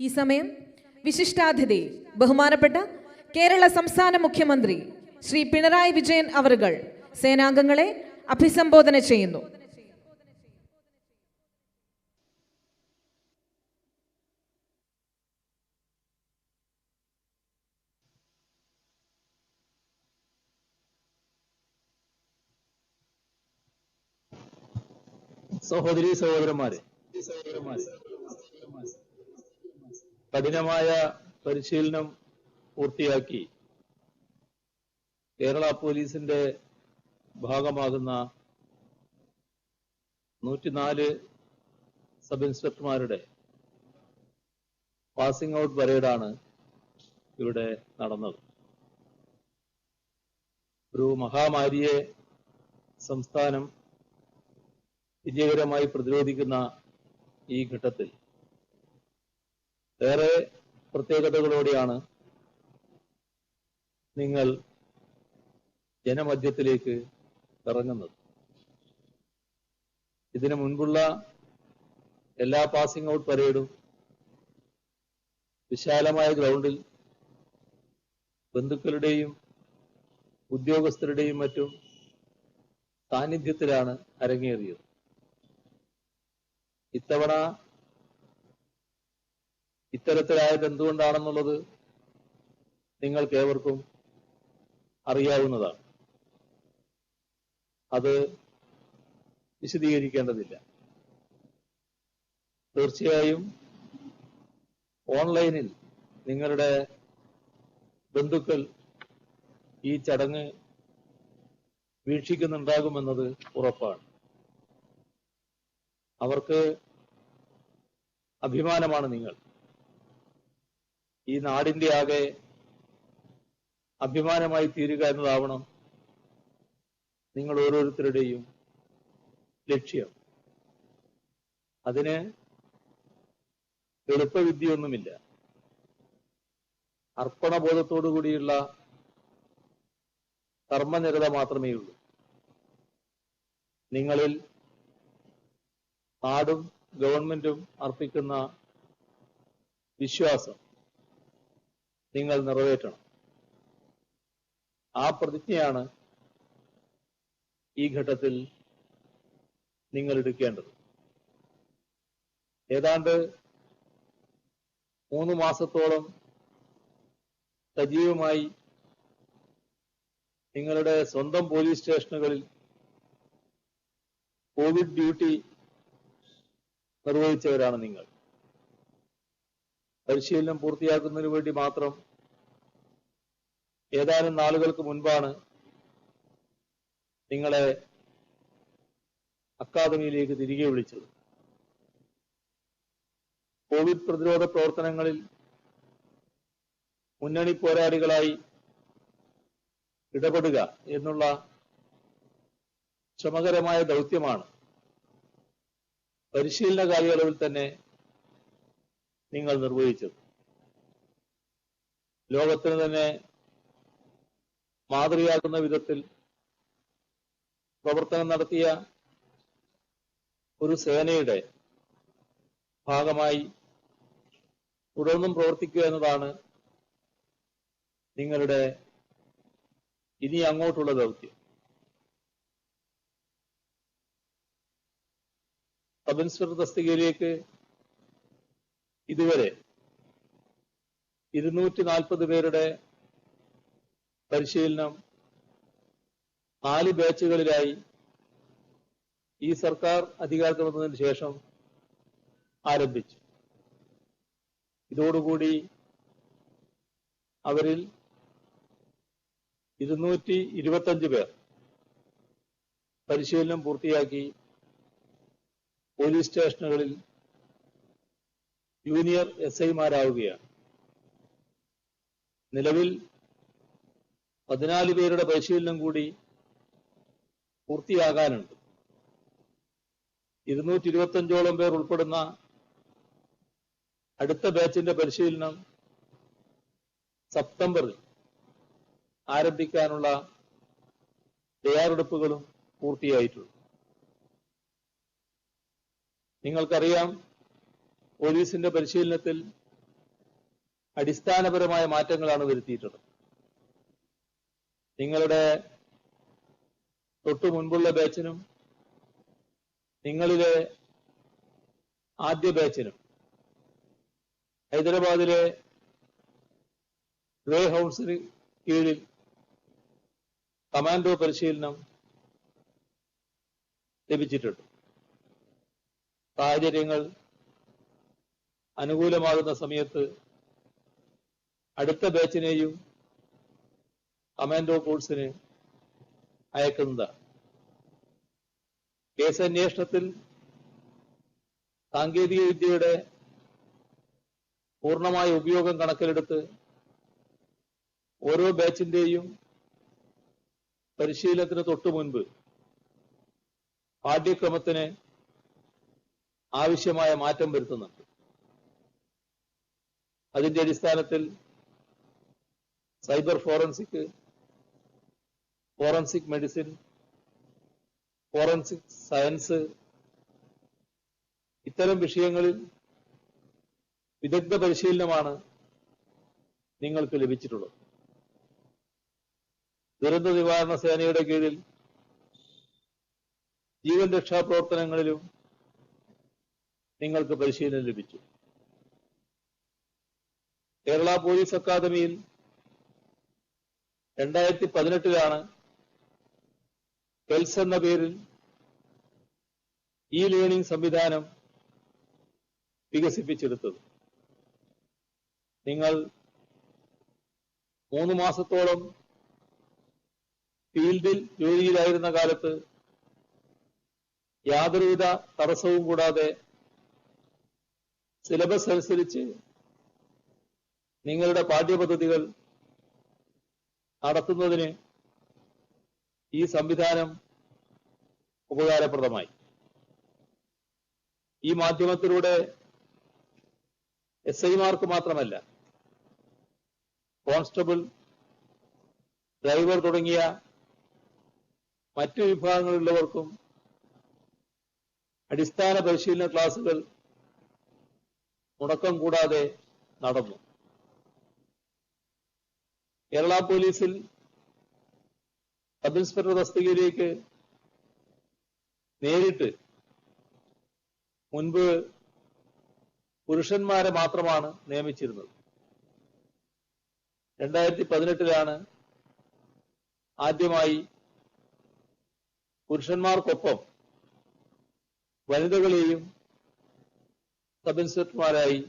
ഈ സമയം വിശിഷ്ടാതിഥി ബഹുമാനപ്പെട്ട കേരള സംസ്ഥാന മുഖ്യമന്ത്രി ശ്രീ പിണറായി വിജയൻ അവറുകൾ സേനാംഗങ്ങളെ അഭിസംബോധന ചെയ്യുന്നു. സഹോദരീ സഹോദരന്മാരെ, കഠിനമായ പരിശീലനം പൂർത്തിയാക്കി കേരള പോലീസിന്റെ ഭാഗമാകുന്ന 104 സബ് ഇൻസ്പെക്ടർമാരുടെ പാസിംഗ് ഔട്ട് പരേഡാണ് ഇവിടെ നടന്നത്. ഒരു മഹാമാരിയെ സംസ്ഥാനം വിജയകരമായി പ്രതിരോധിക്കുന്ന ഈ ഘട്ടത്തിൽ ഏറെ പ്രത്യേകതകളോടെയാണ് നിങ്ങൾ ജനമധ്യത്തിലേക്ക് ഇറങ്ങുന്നത്. ഇതിനു മുൻപുള്ള എല്ലാ പാസിംഗ് ഔട്ട് പരേഡും വിശാലമായ ഗ്രൗണ്ടിൽ ബന്ധുക്കളുടെയും ഉദ്യോഗസ്ഥരുടെയും മറ്റും സാന്നിധ്യത്തിലാണ് അരങ്ങേറിയത്. ഇത്തവണ ഇത്തരത്തിലായത് എന്തുകൊണ്ടാണെന്നുള്ളത് നിങ്ങൾക്കേവർക്കും അറിയാവുന്നതാണ്. അത് വിശദീകരിക്കേണ്ടതില്ല. തീർച്ചയായും ഓൺലൈനിൽ നിങ്ങളുടെ ബന്ധുക്കൾ ഈ ചടങ്ങ് വീക്ഷിക്കുന്നുണ്ടാകുമെന്നത് ഉറപ്പാണ്. അവർക്ക് അഭിമാനമാണ് നിങ്ങൾ. ഈ നാടിന്റെ ആകെ അഭിമാനമായി തീരുക എന്നതാവണം നിങ്ങൾ ഓരോരുത്തരുടെയും ലക്ഷ്യം. അതിന് എളുപ്പവിദ്യയൊന്നുമില്ല. അർപ്പണബോധത്തോടുകൂടിയുള്ള കർമ്മനിരത മാത്രമേ ഉള്ളൂ. നിങ്ങളിൽ നാടും ഗവൺമെന്റും അർപ്പിക്കുന്ന വിശ്വാസം നിങ്ങൾ നിറവേറ്റണം. ആ പ്രതിജ്ഞയാണ് ഈ ഘട്ടത്തിൽ നിങ്ങൾ എടുക്കേണ്ടത്. ഏതാണ്ട് 3 മാസത്തോളം സജീവമായി നിങ്ങളുടെ സ്വന്തം പോലീസ് സ്റ്റേഷനുകളിൽ കോവിഡ് ഡ്യൂട്ടി നിർവഹിച്ചവരാണ് നിങ്ങൾ. പരിശീലനം പൂർത്തിയാക്കുന്നതിന് വേണ്ടി മാത്രം ഏതാനും നാളുകൾക്ക് മുൻപാണ് നിങ്ങളെ അക്കാദമിയിലേക്ക് തിരികെ വിളിച്ചത്. കോവിഡ് പ്രതിരോധ പ്രവർത്തനങ്ങളിൽ മുന്നണി പോരാളികളായി ഇടപെടുക എന്നുള്ള ശ്രമകരമായ ദൗത്യമാണ് പരിശീലന കാലയളവിൽ തന്നെ നിങ്ങൾ നിർവഹിച്ചത്. ലോകത്തിന് തന്നെ മാതൃകയാക്കുന്ന വിധത്തിൽ പ്രവർത്തനം നടത്തിയ ഒരു സേനയുടെ ഭാഗമായി തുടർന്നും പ്രവർത്തിക്കുക എന്നതാണ് നിങ്ങളുടെ ഇനി അങ്ങോട്ടുള്ള ദൗത്യം. സബ് ഇൻസ്പെക്ടർ തസ്തികയിലേക്ക് ഇതുവരെ 240 പേരുടെ പരിശീലനം 4 ബാച്ചുകളിലായി ഈ സർക്കാർ അധികാരത്തിൽ വന്നതിന് ശേഷം ആരംഭിച്ചു. ഇതോടുകൂടി അവരിൽ 225 പേർ പരിശീലനം പൂർത്തിയാക്കി പോലീസ് സ്റ്റേഷനുകളിൽ ജൂനിയർ SI-മാരാവുകയാണ്. നിലവിൽ 14 പേരുടെ പരിശീലനം കൂടി പൂർത്തിയാകാനുണ്ട്. 225ഓളം പേർ ഉൾപ്പെടുന്ന അടുത്ത ബാച്ചിന്റെ പരിശീലനം സെപ്റ്റംബറിൽ ആരംഭിക്കാനുള്ള തയ്യാറെടുപ്പുകളും പൂർത്തിയായിട്ടുണ്ട്. നിങ്ങൾക്കറിയാം, പോലീസിന്റെ പരിശീലനത്തിൽ അടിസ്ഥാനപരമായ മാറ്റങ്ങളാണ് വരുത്തിയിട്ടുള്ളത്. നിങ്ങളുടെ തൊട്ടു മുൻപുള്ള ബാച്ചിനും നിങ്ങളിലെ ആദ്യ ബാച്ചിനും ഹൈദരാബാദിലെ ഗ്രേ ഹൗസിന് കീഴിൽ കമാൻഡോ പരിശീലനം ലഭിച്ചിട്ടുണ്ട്. സാഹചര്യങ്ങൾ അനുകൂലമാകുന്ന സമയത്ത് അടുത്ത ബാച്ചിനെയും കമാൻഡോ കോഴ്സിന് അയക്കുന്നതാണ്. കേസന്വേഷണത്തിൽ സാങ്കേതിക വിദ്യയുടെ പൂർണ്ണമായ ഉപയോഗം കണക്കിലെടുത്ത് ഓരോ ബാച്ചിന്റെയും പരിശീലനത്തിന് തൊട്ടു മുൻപ് പാഠ്യക്രമത്തിന് ആവശ്യമായ മാറ്റം വരുത്തുന്നുണ്ട്. അതിന്റെ അടിസ്ഥാനത്തിൽ cyber forensic, forensic medicine, forensic science ഇത്തരം വിഷയങ്ങളിൽ വിദഗ്ധ പരിശീലനമാണ് നിങ്ങൾക്ക് ലഭിച്ചിട്ടുള്ളത്. ദുരന്ത നിവാരണ സേനയുടെ കീഴിൽ ജീവൻ രക്ഷാപ്രവർത്തനങ്ങളിലും നിങ്ങൾക്ക് പരിശീലനം ലഭിച്ചു. കേരള പോലീസ് അക്കാദമിയിൽ 2018 കെൽസ് എന്ന പേരിൽ ഇ ലേണിംഗ് സംവിധാനം വികസിപ്പിച്ചെടുത്തത്. നിങ്ങൾ 3 മാസത്തോളം ഫീൽഡിൽ ജോലിയിലായിരുന്ന കാലത്ത് യാതൊരുവിധ തടസ്സവും കൂടാതെ സിലബസ് അനുസരിച്ച് നിങ്ങളുടെ പാഠ്യപദ്ധതികൾ നടത്തുന്നതിന് ഈ സംവിധാനം ഉപകാരപ്രദമായി. ഈ മാധ്യമത്തിലൂടെ SI-മാർക്ക് മാത്രമല്ല, കോൺസ്റ്റബിൾ, ഡ്രൈവർ തുടങ്ങിയ മറ്റു വിഭാഗങ്ങളിലുള്ളവർക്കും അടിസ്ഥാന പരിശീലന ക്ലാസുകൾ മുടക്കം കൂടാതെ നടന്നു. കേരള പോലീസിൽ സബ് ഇൻസ്പെക്ടർ തസ്തികയിലേക്ക് നേരിട്ട് മുൻപ് പുരുഷന്മാരെ മാത്രമാണ് നിയമിച്ചിരുന്നത്. 2018 ആദ്യമായി പുരുഷന്മാർക്കൊപ്പം വനിതകളെയും സബ് ഇൻസ്പെക്ടർമാരായി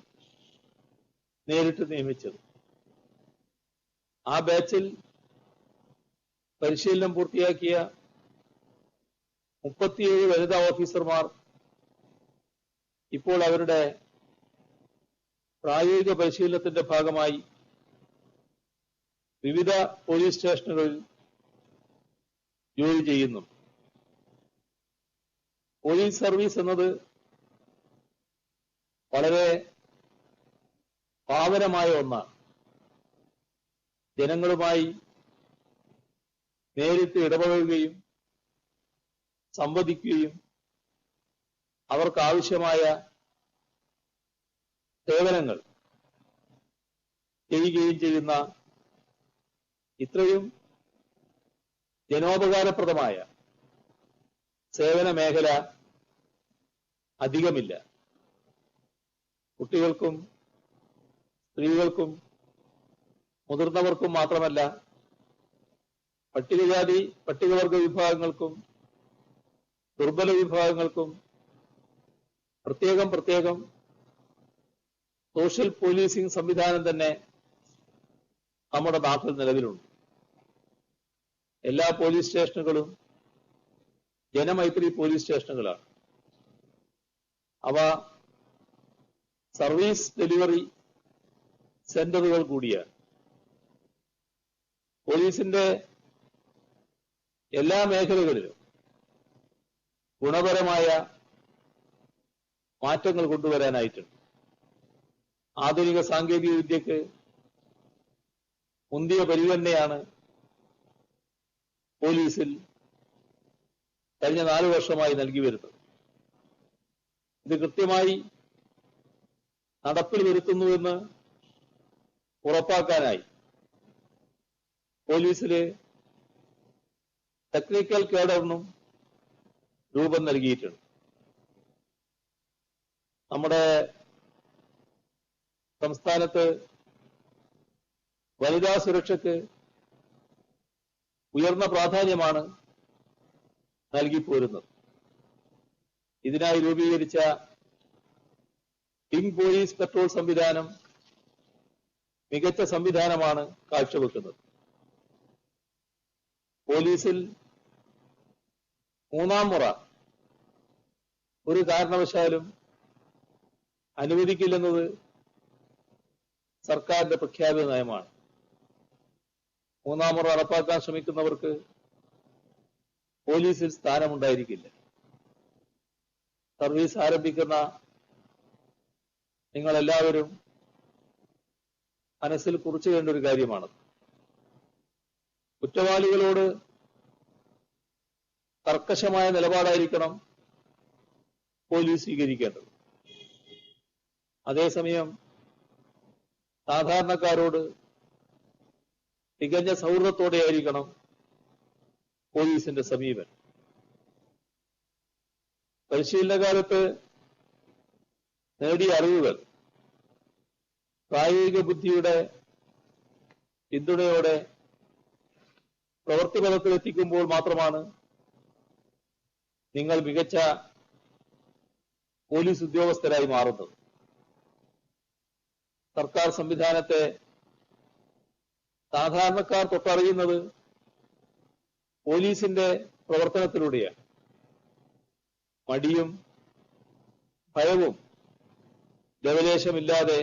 നേരിട്ട് നിയമിച്ചത്. ആ ബാച്ചിൽ പരിശീലനം പൂർത്തിയാക്കിയ 37 വനിതാ ഓഫീസർമാർ ഇപ്പോൾ അവരുടെ പ്രായോഗിക പരിശീലനത്തിന്റെ ഭാഗമായി വിവിധ പോലീസ് സ്റ്റേഷനുകളിൽ ജോലി ചെയ്യുന്നു. പോലീസ് സർവീസ് എന്നത് വളരെ പാവനമായ ഒന്നാണ്. ജനങ്ങളുമായി നേരിട്ട് ഇടപഴകുകയും സംവദിക്കുകയും അവർക്കാവശ്യമായ സേവനങ്ങൾ ചെയ്യുകയും ചെയ്യുന്ന ഇത്രയും ജനോപകാരപ്രദമായ സേവന മേഖല അധികമില്ല. കുട്ടികൾക്കും സ്ത്രീകൾക്കും മുതിർന്നവർക്കും മാത്രമല്ല, പട്ടികജാതി പട്ടികവർഗ വിഭാഗങ്ങൾക്കും ദുർബല വിഭാഗങ്ങൾക്കും പ്രത്യേകം സോഷ്യൽ പോലീസിംഗ് സംവിധാനം തന്നെ നമ്മുടെ നാട്ടിൽ നിലവിലുണ്ട്. എല്ലാ പോലീസ് സ്റ്റേഷനുകളും ജനമൈത്രി പോലീസ് സ്റ്റേഷനുകളാണ്. അവ സർവീസ് ഡെലിവറി സെന്ററുകൾ കൂടിയാണ്. പോലീസിന്റെ എല്ലാ മേഖലകളിലും ഗുണപരമായ മാറ്റങ്ങൾ കൊണ്ടുവരാനായിട്ടുണ്ട്. ആധുനിക സാങ്കേതിക വിദ്യക്ക് മുന്തിയ പരിഗണനയാണ് പോലീസിൽ കഴിഞ്ഞ 4 വർഷമായി നൽകി വരുന്നത്. ഇത് കൃത്യമായി നടപ്പിൽ വരുത്തുന്നുവെന്ന് ഉറപ്പാക്കാനായി പോലീസില് ടെക്നിക്കൽ കേഡറിനും രൂപം നൽകിയിട്ടുണ്ട്. നമ്മുടെ സംസ്ഥാനത്ത് വനിതാ സുരക്ഷയ്ക്ക് ഉയർന്ന പ്രാധാന്യമാണ് നൽകിപ്പോരുന്നത്. ഇതിനായി രൂപീകരിച്ച കിങ് പോലീസ് പെട്രോൾ സംവിധാനം മികച്ച സംവിധാനമാണ് കാഴ്ചവെക്കുന്നത്. പോലീസിൽ മൂന്നാം മുറ ഒരു കാരണവശാലും അനുവദിക്കില്ലെന്നത് സർക്കാരിന്റെ പ്രഖ്യാപിത നയമാണ്. മൂന്നാം മുറ നടപ്പാക്കാൻ ശ്രമിക്കുന്നവർക്ക് പോലീസിൽ സ്ഥാനമുണ്ടായിരിക്കില്ല. സർവീസ് ആരംഭിക്കുന്ന നിങ്ങളെല്ലാവരും മനസ്സിൽ കുറിച്ചുവേണ്ട ഒരു കാര്യമാണ്. കുറ്റവാളികളോട് കർക്കശമായ നിലപാടായിരിക്കണം പോലീസ് സ്വീകരിക്കേണ്ടത്. അതേസമയം സാധാരണക്കാരോട് തികഞ്ഞ സൗഹൃദത്തോടെയായിരിക്കണം പോലീസിന്റെ സമീപനം. പരിശീലന കാലത്ത് നേടിയ അറിവുകൾ പ്രായോഗിക ബുദ്ധിയുടെ പിന്തുണയോടെ പ്രവൃത്തിപഥത്തിലെത്തിക്കുമ്പോൾ മാത്രമാണ് നിങ്ങൾ മികച്ച പോലീസ് ഉദ്യോഗസ്ഥരായി മാറുന്നത്. സർക്കാർ സംവിധാനത്തെ സാധാരണക്കാർ തൊട്ടറിയുന്നത് പോലീസിന്റെ പ്രവർത്തനത്തിലൂടെയാണ്. മടിയും ഭയവും ലവലേശമില്ലാതെ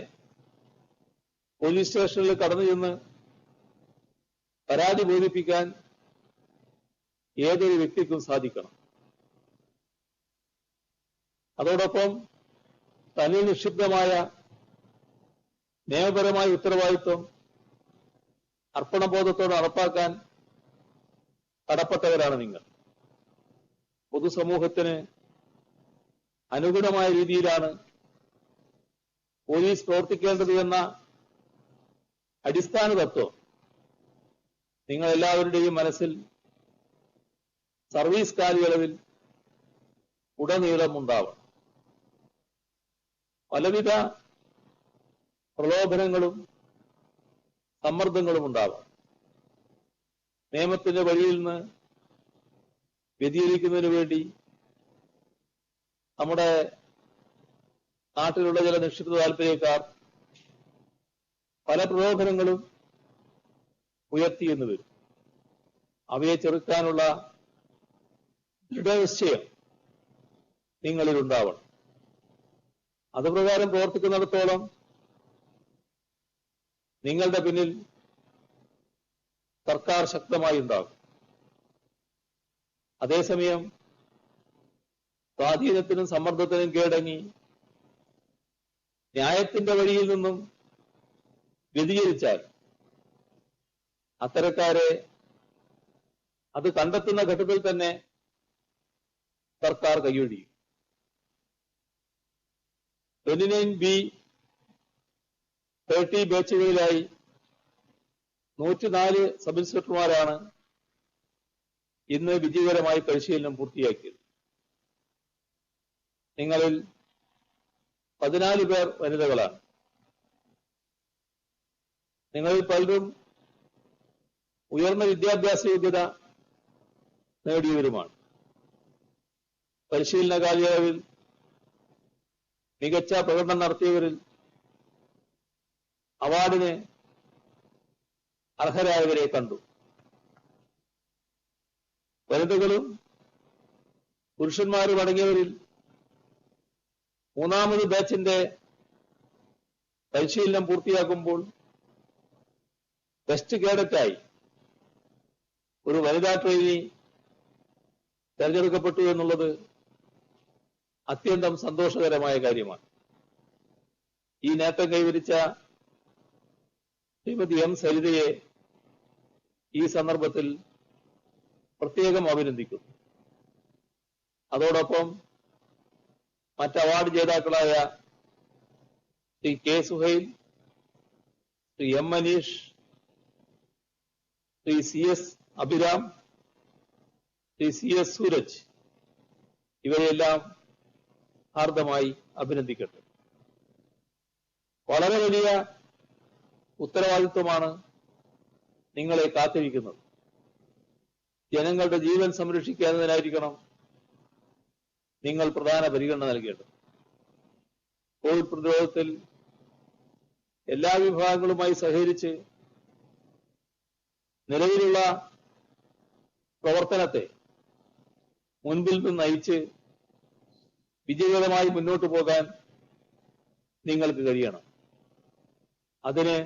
പോലീസ് സ്റ്റേഷനിൽ കടന്നു ചെന്ന് പരാതി ബോധിപ്പിക്കാൻ ഏതൊരു വ്യക്തിക്കും സാധിക്കണം. അതോടൊപ്പം തന്നിൽ നിക്ഷിപ്തമായ നിയമപരമായ ഉത്തരവാദിത്വം അർപ്പണബോധത്തോടെ നടപ്പാക്കാൻ കടപ്പെട്ടവരാണ് നിങ്ങൾ. പൊതുസമൂഹത്തിന് അനുഗുണമായ രീതിയിലാണ് പോലീസ് പ്രവർത്തിക്കേണ്ടത് എന്ന അടിസ്ഥാന തത്വം നിങ്ങളെല്ലാവരുടെയും മനസ്സിൽ സർവീസ് കാലയളവിൽ ഉടനീളം ഉണ്ടാവണം. പലവിധ പ്രലോഭനങ്ങളും സമ്മർദ്ദങ്ങളും ഉണ്ടാവാം. നിയമത്തിന്റെ വഴിയിൽ നിന്ന് വ്യതിചലിക്കുന്നതിന് വേണ്ടി നമ്മുടെ നാട്ടിലുള്ള ചില നിക്ഷിപ്ത താല്പര്യക്കാർ പല പ്രലോഭനങ്ങളും ഉയർത്തിയെന്ന് വരും. അവയെ ചെറുക്കാനുള്ള ദൃഢനിശ്ചയം നിങ്ങളിൽ ഉണ്ടാവണം. അതുപ്രകാരം പ്രവർത്തിക്കുന്നിടത്തോളം നിങ്ങളുടെ പിന്നിൽ സർക്കാർ ശക്തമായി ഉണ്ടാകും. അതേസമയം സ്വാധീനത്തിനും സമ്മർദ്ദത്തിനും കീഴടങ്ങി ന്യായത്തിന്റെ വഴിയിൽ നിന്നും വ്യതിചലിച്ചാൽ അത്തരക്കാരെ അത് കണ്ടെത്തുന്ന ഘട്ടത്തിൽ തന്നെ സർക്കാർ കൈയൊഴിയും. 29B-30 ബാച്ചുകളിലായി 104 സബ് ഇൻസ്പെക്ടർമാരാണ് ഇന്ന് വിജയകരമായി പരിശീലനം പൂർത്തിയാക്കിയത്. നിങ്ങളിൽ 14 പേർ വനിതകളാണ്. നിങ്ങളിൽ പലരും ഉയർന്ന വിദ്യാഭ്യാസ യോഗ്യത നേടിയവരുമാണ്. പരിശീലന കാലയളവിൽ മികച്ച പ്രകടനം നടത്തിയവരിൽ അവാർഡിന് അർഹരായവരെ കണ്ടു. വനിതകളും പുരുഷന്മാരും അടങ്ങിയവരിൽ മൂന്നാമത് ബാച്ചിന്റെ പരിശീലനം പൂർത്തിയാക്കുമ്പോൾ ബെസ്റ്റ് കേഡറ്റായി ഒരു വനിതാ ട്രെയിനി തെരഞ്ഞെടുക്കപ്പെട്ടു എന്നുള്ളത് അത്യന്തം സന്തോഷകരമായ കാര്യമാണ്. ഈ നേട്ടം കൈവരിച്ച ശ്രീമതി എം സരിതയെ ഈ സന്ദർഭത്തിൽ പ്രത്യേകം അഭിനന്ദിക്കുന്നു. അതോടൊപ്പം മറ്റ് അവാർഡ് ജേതാക്കളായ Shri K Suhail, Shri M Maneesh, Shri C S Abhiram, Shri C S Sooraj ഇവരെയെല്ലാം ഹാർദമായി അഭിനന്ദിക്കട്ടെ. വളരെ വലിയ ഉത്തരവാദിത്വമാണ് നിങ്ങളെ കാത്തിരിക്കുന്നത്. ജനങ്ങളുടെ ജീവൻ സംരക്ഷിക്കുന്നതിനായിരിക്കണം നിങ്ങൾ പ്രധാന പരിഗണന നൽകേണ്ടത്. കോവിഡ് പ്രതിരോധത്തിൽ എല്ലാ വിഭാഗങ്ങളുമായി സഹകരിച്ച് നിലവിലുള്ള പ്രവർത്തനത്തെ മുൻപിൽ നിന്ന് നയിച്ച് വിജയകരമായി മുന്നോട്ട് പോകാൻ നിങ്ങൾക്ക് കഴിയണം. അതിന്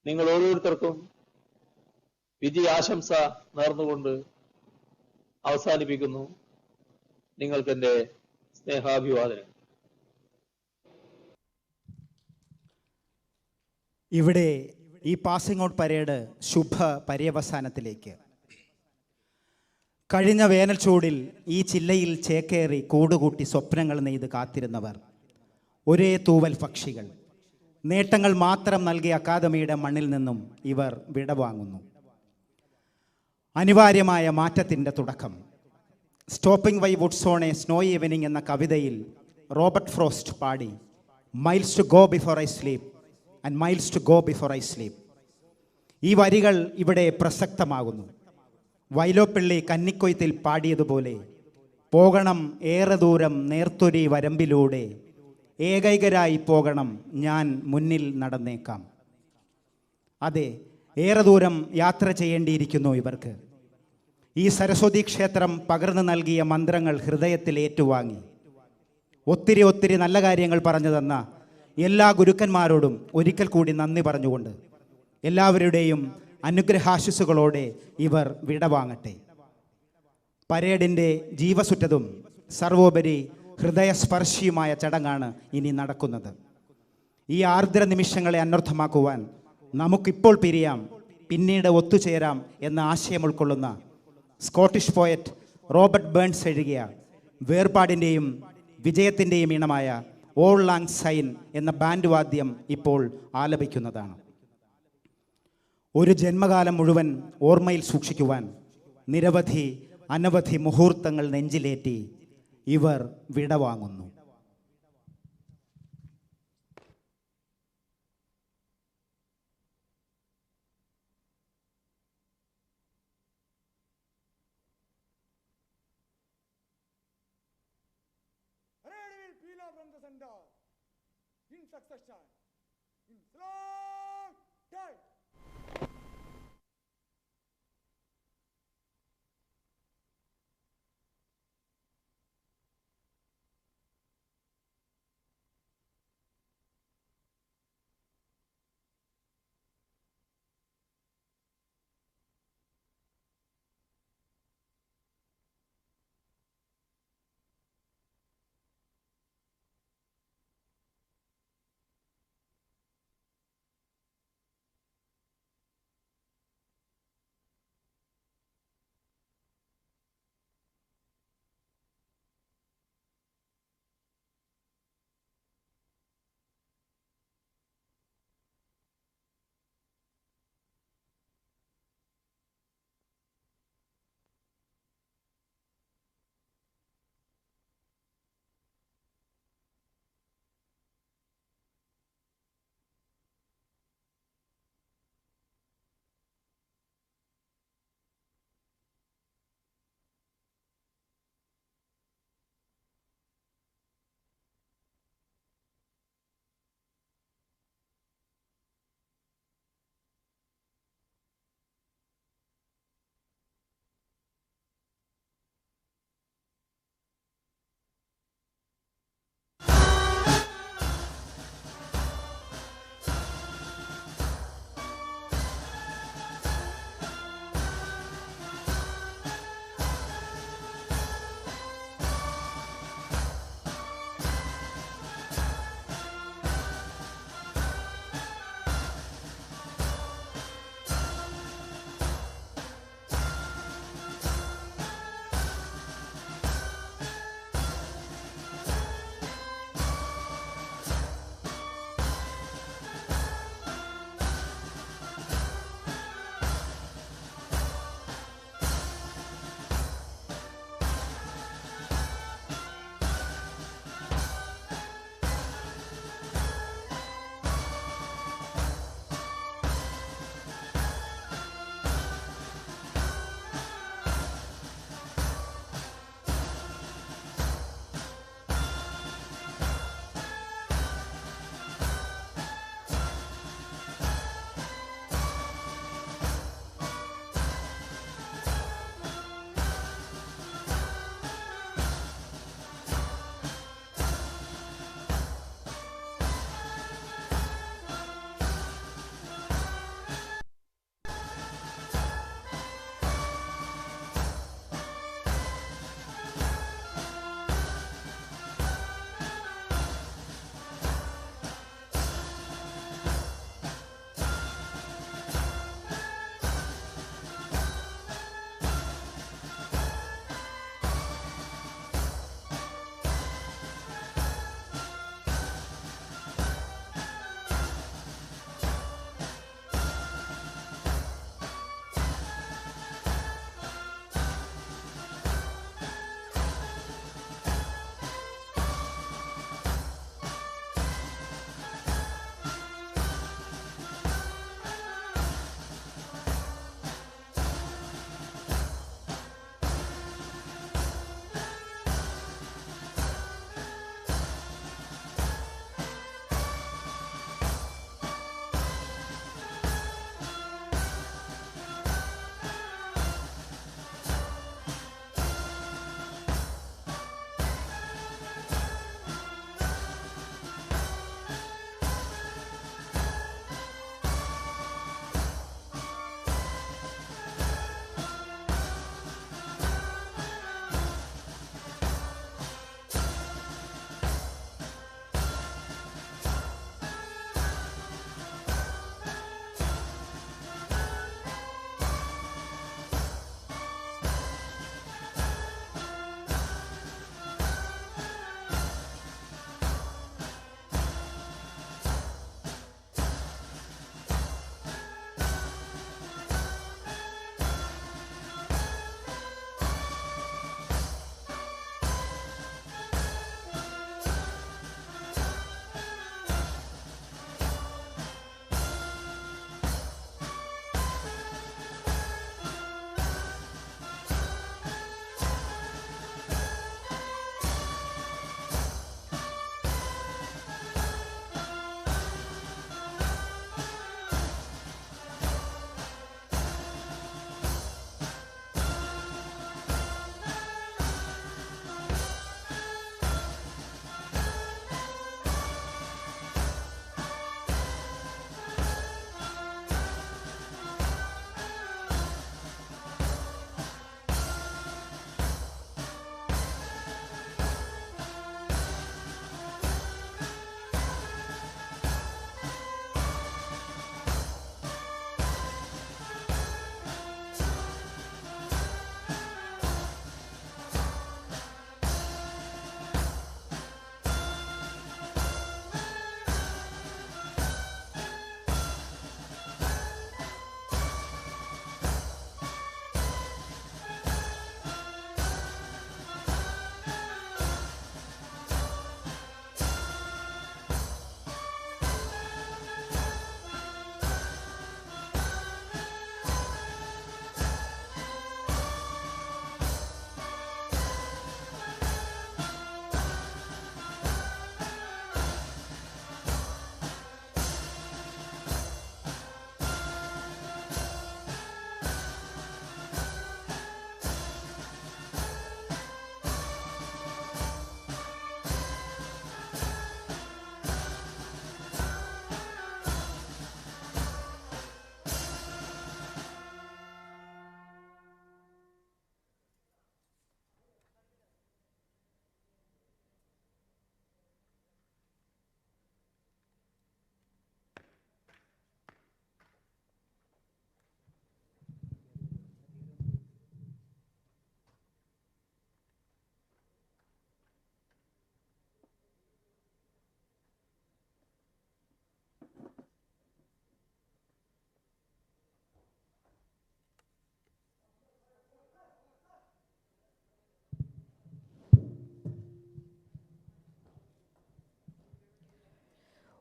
നിങ്ങൾ ഓരോരുത്തർക്കും വിജയാശംസ നേർന്നുകൊണ്ട് അവസാനിപ്പിക്കുന്നു. നിങ്ങൾക്ക് എന്റെ സ്നേഹാഭിവാദനം. ഇവിടെ ഈ പാസിംഗ് ഔട്ട് പരേഡ് ശുഭ പര്യവസാനത്തിലേക്ക്. കഴിഞ്ഞ വേനൽ ചൂടിൽ ഈ ചില്ലയിൽ ചേക്കേറി കൂടുകൂട്ടി സ്വപ്നങ്ങൾ നെയ്ത് കാത്തിരുന്നവർ, ഒരേ തൂവൽ പക്ഷികൾ, നേട്ടങ്ങൾ മാത്രം നൽകിയ അക്കാദമിയുടെ മണ്ണിൽ നിന്നും ഇവർ വിടവാങ്ങുന്നു. അനിവാര്യമായ മാറ്റത്തിൻ്റെ തുടക്കം. Stopping by woods on a snow evening എന്ന കവിതയിൽ റോബർട്ട് ഫ്രോസ്റ്റ് പാടി, miles to go before I sleep and miles to go before I sleep. ഈ വരികൾ ഇവിടെ പ്രസക്തമാകുന്നു. വൈലോപ്പിള്ളി കന്നിക്കൊയ്ത്തിൽ പാടിയതുപോലെ, പോകണം ഏറെ ദൂരം നേർത്തൊരി വരമ്പിലൂടെ, ഏകൈകരായി പോകണം ഞാൻ മുന്നിൽ നടന്നേക്കാം. അതെ, ഏറെ ദൂരം യാത്ര ചെയ്യേണ്ടിയിരിക്കുന്നു ഇവർക്ക്. ഈ സരസ്വതി ക്ഷേത്രം പകർന്നു നൽകിയ മന്ത്രങ്ങൾ ഹൃദയത്തിൽ ഏറ്റുവാങ്ങി ഒത്തിരി ഒത്തിരി നല്ല കാര്യങ്ങൾ പറഞ്ഞു തന്ന എല്ലാ ഗുരുക്കന്മാരോടും ഒരിക്കൽ കൂടി നന്ദി പറഞ്ഞുകൊണ്ട് എല്ലാവരുടെയും അനുഗ്രഹാശിസുകളോടെ ഇവർ വിടവാങ്ങട്ടെ. പരേഡിൻ്റെ ജീവസുറ്റതും സർവോപരി ഹൃദയസ്പർശിയുമായ ചടങ്ങാണ് ഇനി നടക്കുന്നത്. ഈ ആർദ്ര നിമിഷങ്ങളെ അനർത്ഥമാക്കുവാൻ നമുക്കിപ്പോൾ പിരിയാം, പിന്നീട് ഒത്തുചേരാം എന്ന ആശയം ഉൾക്കൊള്ളുന്ന സ്കോട്ടിഷ് പോയറ്റ് റോബർട്ട് ബേൺസ് എഴുതിയ വേർപാടിൻ്റെയും വിജയത്തിൻ്റെയും ഈണമായ ഓൾ ലാങ് സൈൻ എന്ന ബാൻഡ് വാദ്യം ഇപ്പോൾ ആലപിക്കുന്നതാണ്. ഒരു ജന്മകാലം മുഴുവൻ ഓർമ്മയിൽ സൂക്ഷിക്കുവാൻ നിരവധി അനവധി മുഹൂർത്തങ്ങൾ നെഞ്ചിലേറ്റി ഇവർ വിടവാങ്ങുന്നു. From the center, in succession, in slow time.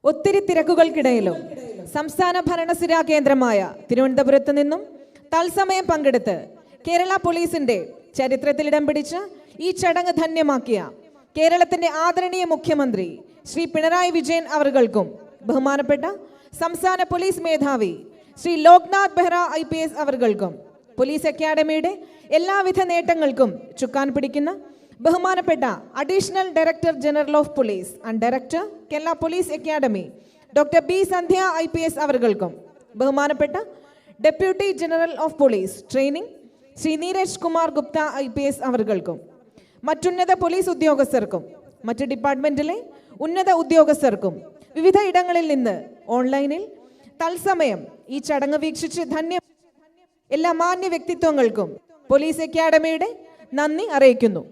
ഒത്തിരി തിരക്കുകൾക്കിടയിലും സംസ്ഥാന ഭരണസിരാ കേന്ദ്രമായ തിരുവനന്തപുരത്ത് നിന്നും തത്സമയം പങ്കെടുത്ത് കേരള പോലീസിന്റെ ചരിത്രത്തിൽ ഇടം പിടിച്ച ഈ ചടങ്ങ് ധന്യമാക്കിയ കേരളത്തിന്റെ ആദരണീയ മുഖ്യമന്ത്രി ശ്രീ പിണറായി വിജയൻ അവർകൾക്കും ബഹുമാനപ്പെട്ട സംസ്ഥാന പോലീസ് മേധാവി ശ്രീ ലോക്നാഥ് ബെഹ്റ IPS അവർകൾക്കും പോലീസ് അക്കാഡമിയുടെ എല്ലാവിധ നേട്ടങ്ങൾക്കും ചുക്കാൻ പിടിക്കുന്ന ബഹുമാനപ്പെട്ട additional director general of police and director Kerala police academy doctor B Sandhya IPS അവർകൾക്കും ബഹുമാനപ്പെട്ട deputy general of police training Shri Neeraj Kumar Gupta IPS അവർകൾക്കും മറ്റുന്നത പോലീസ് ഉദ്യോഗസ്ഥർക്കും മറ്റ് ഡിപ്പാർട്ട്മെന്റിലെ ഉന്നത ഉദ്യോഗസ്ഥർക്കും വിവിധ ഇടങ്ങളിൽ നിന്ന് ഓൺലൈനിൽ തത്സമയം ഈ ചടങ്ങ് വീക്ഷിച്ച് എല്ലാ മാന്യ വ്യക്തിത്വങ്ങൾക്കും പോലീസ് അക്കാഡമിയുടെ നന്ദി അറിയിക്കുന്നു.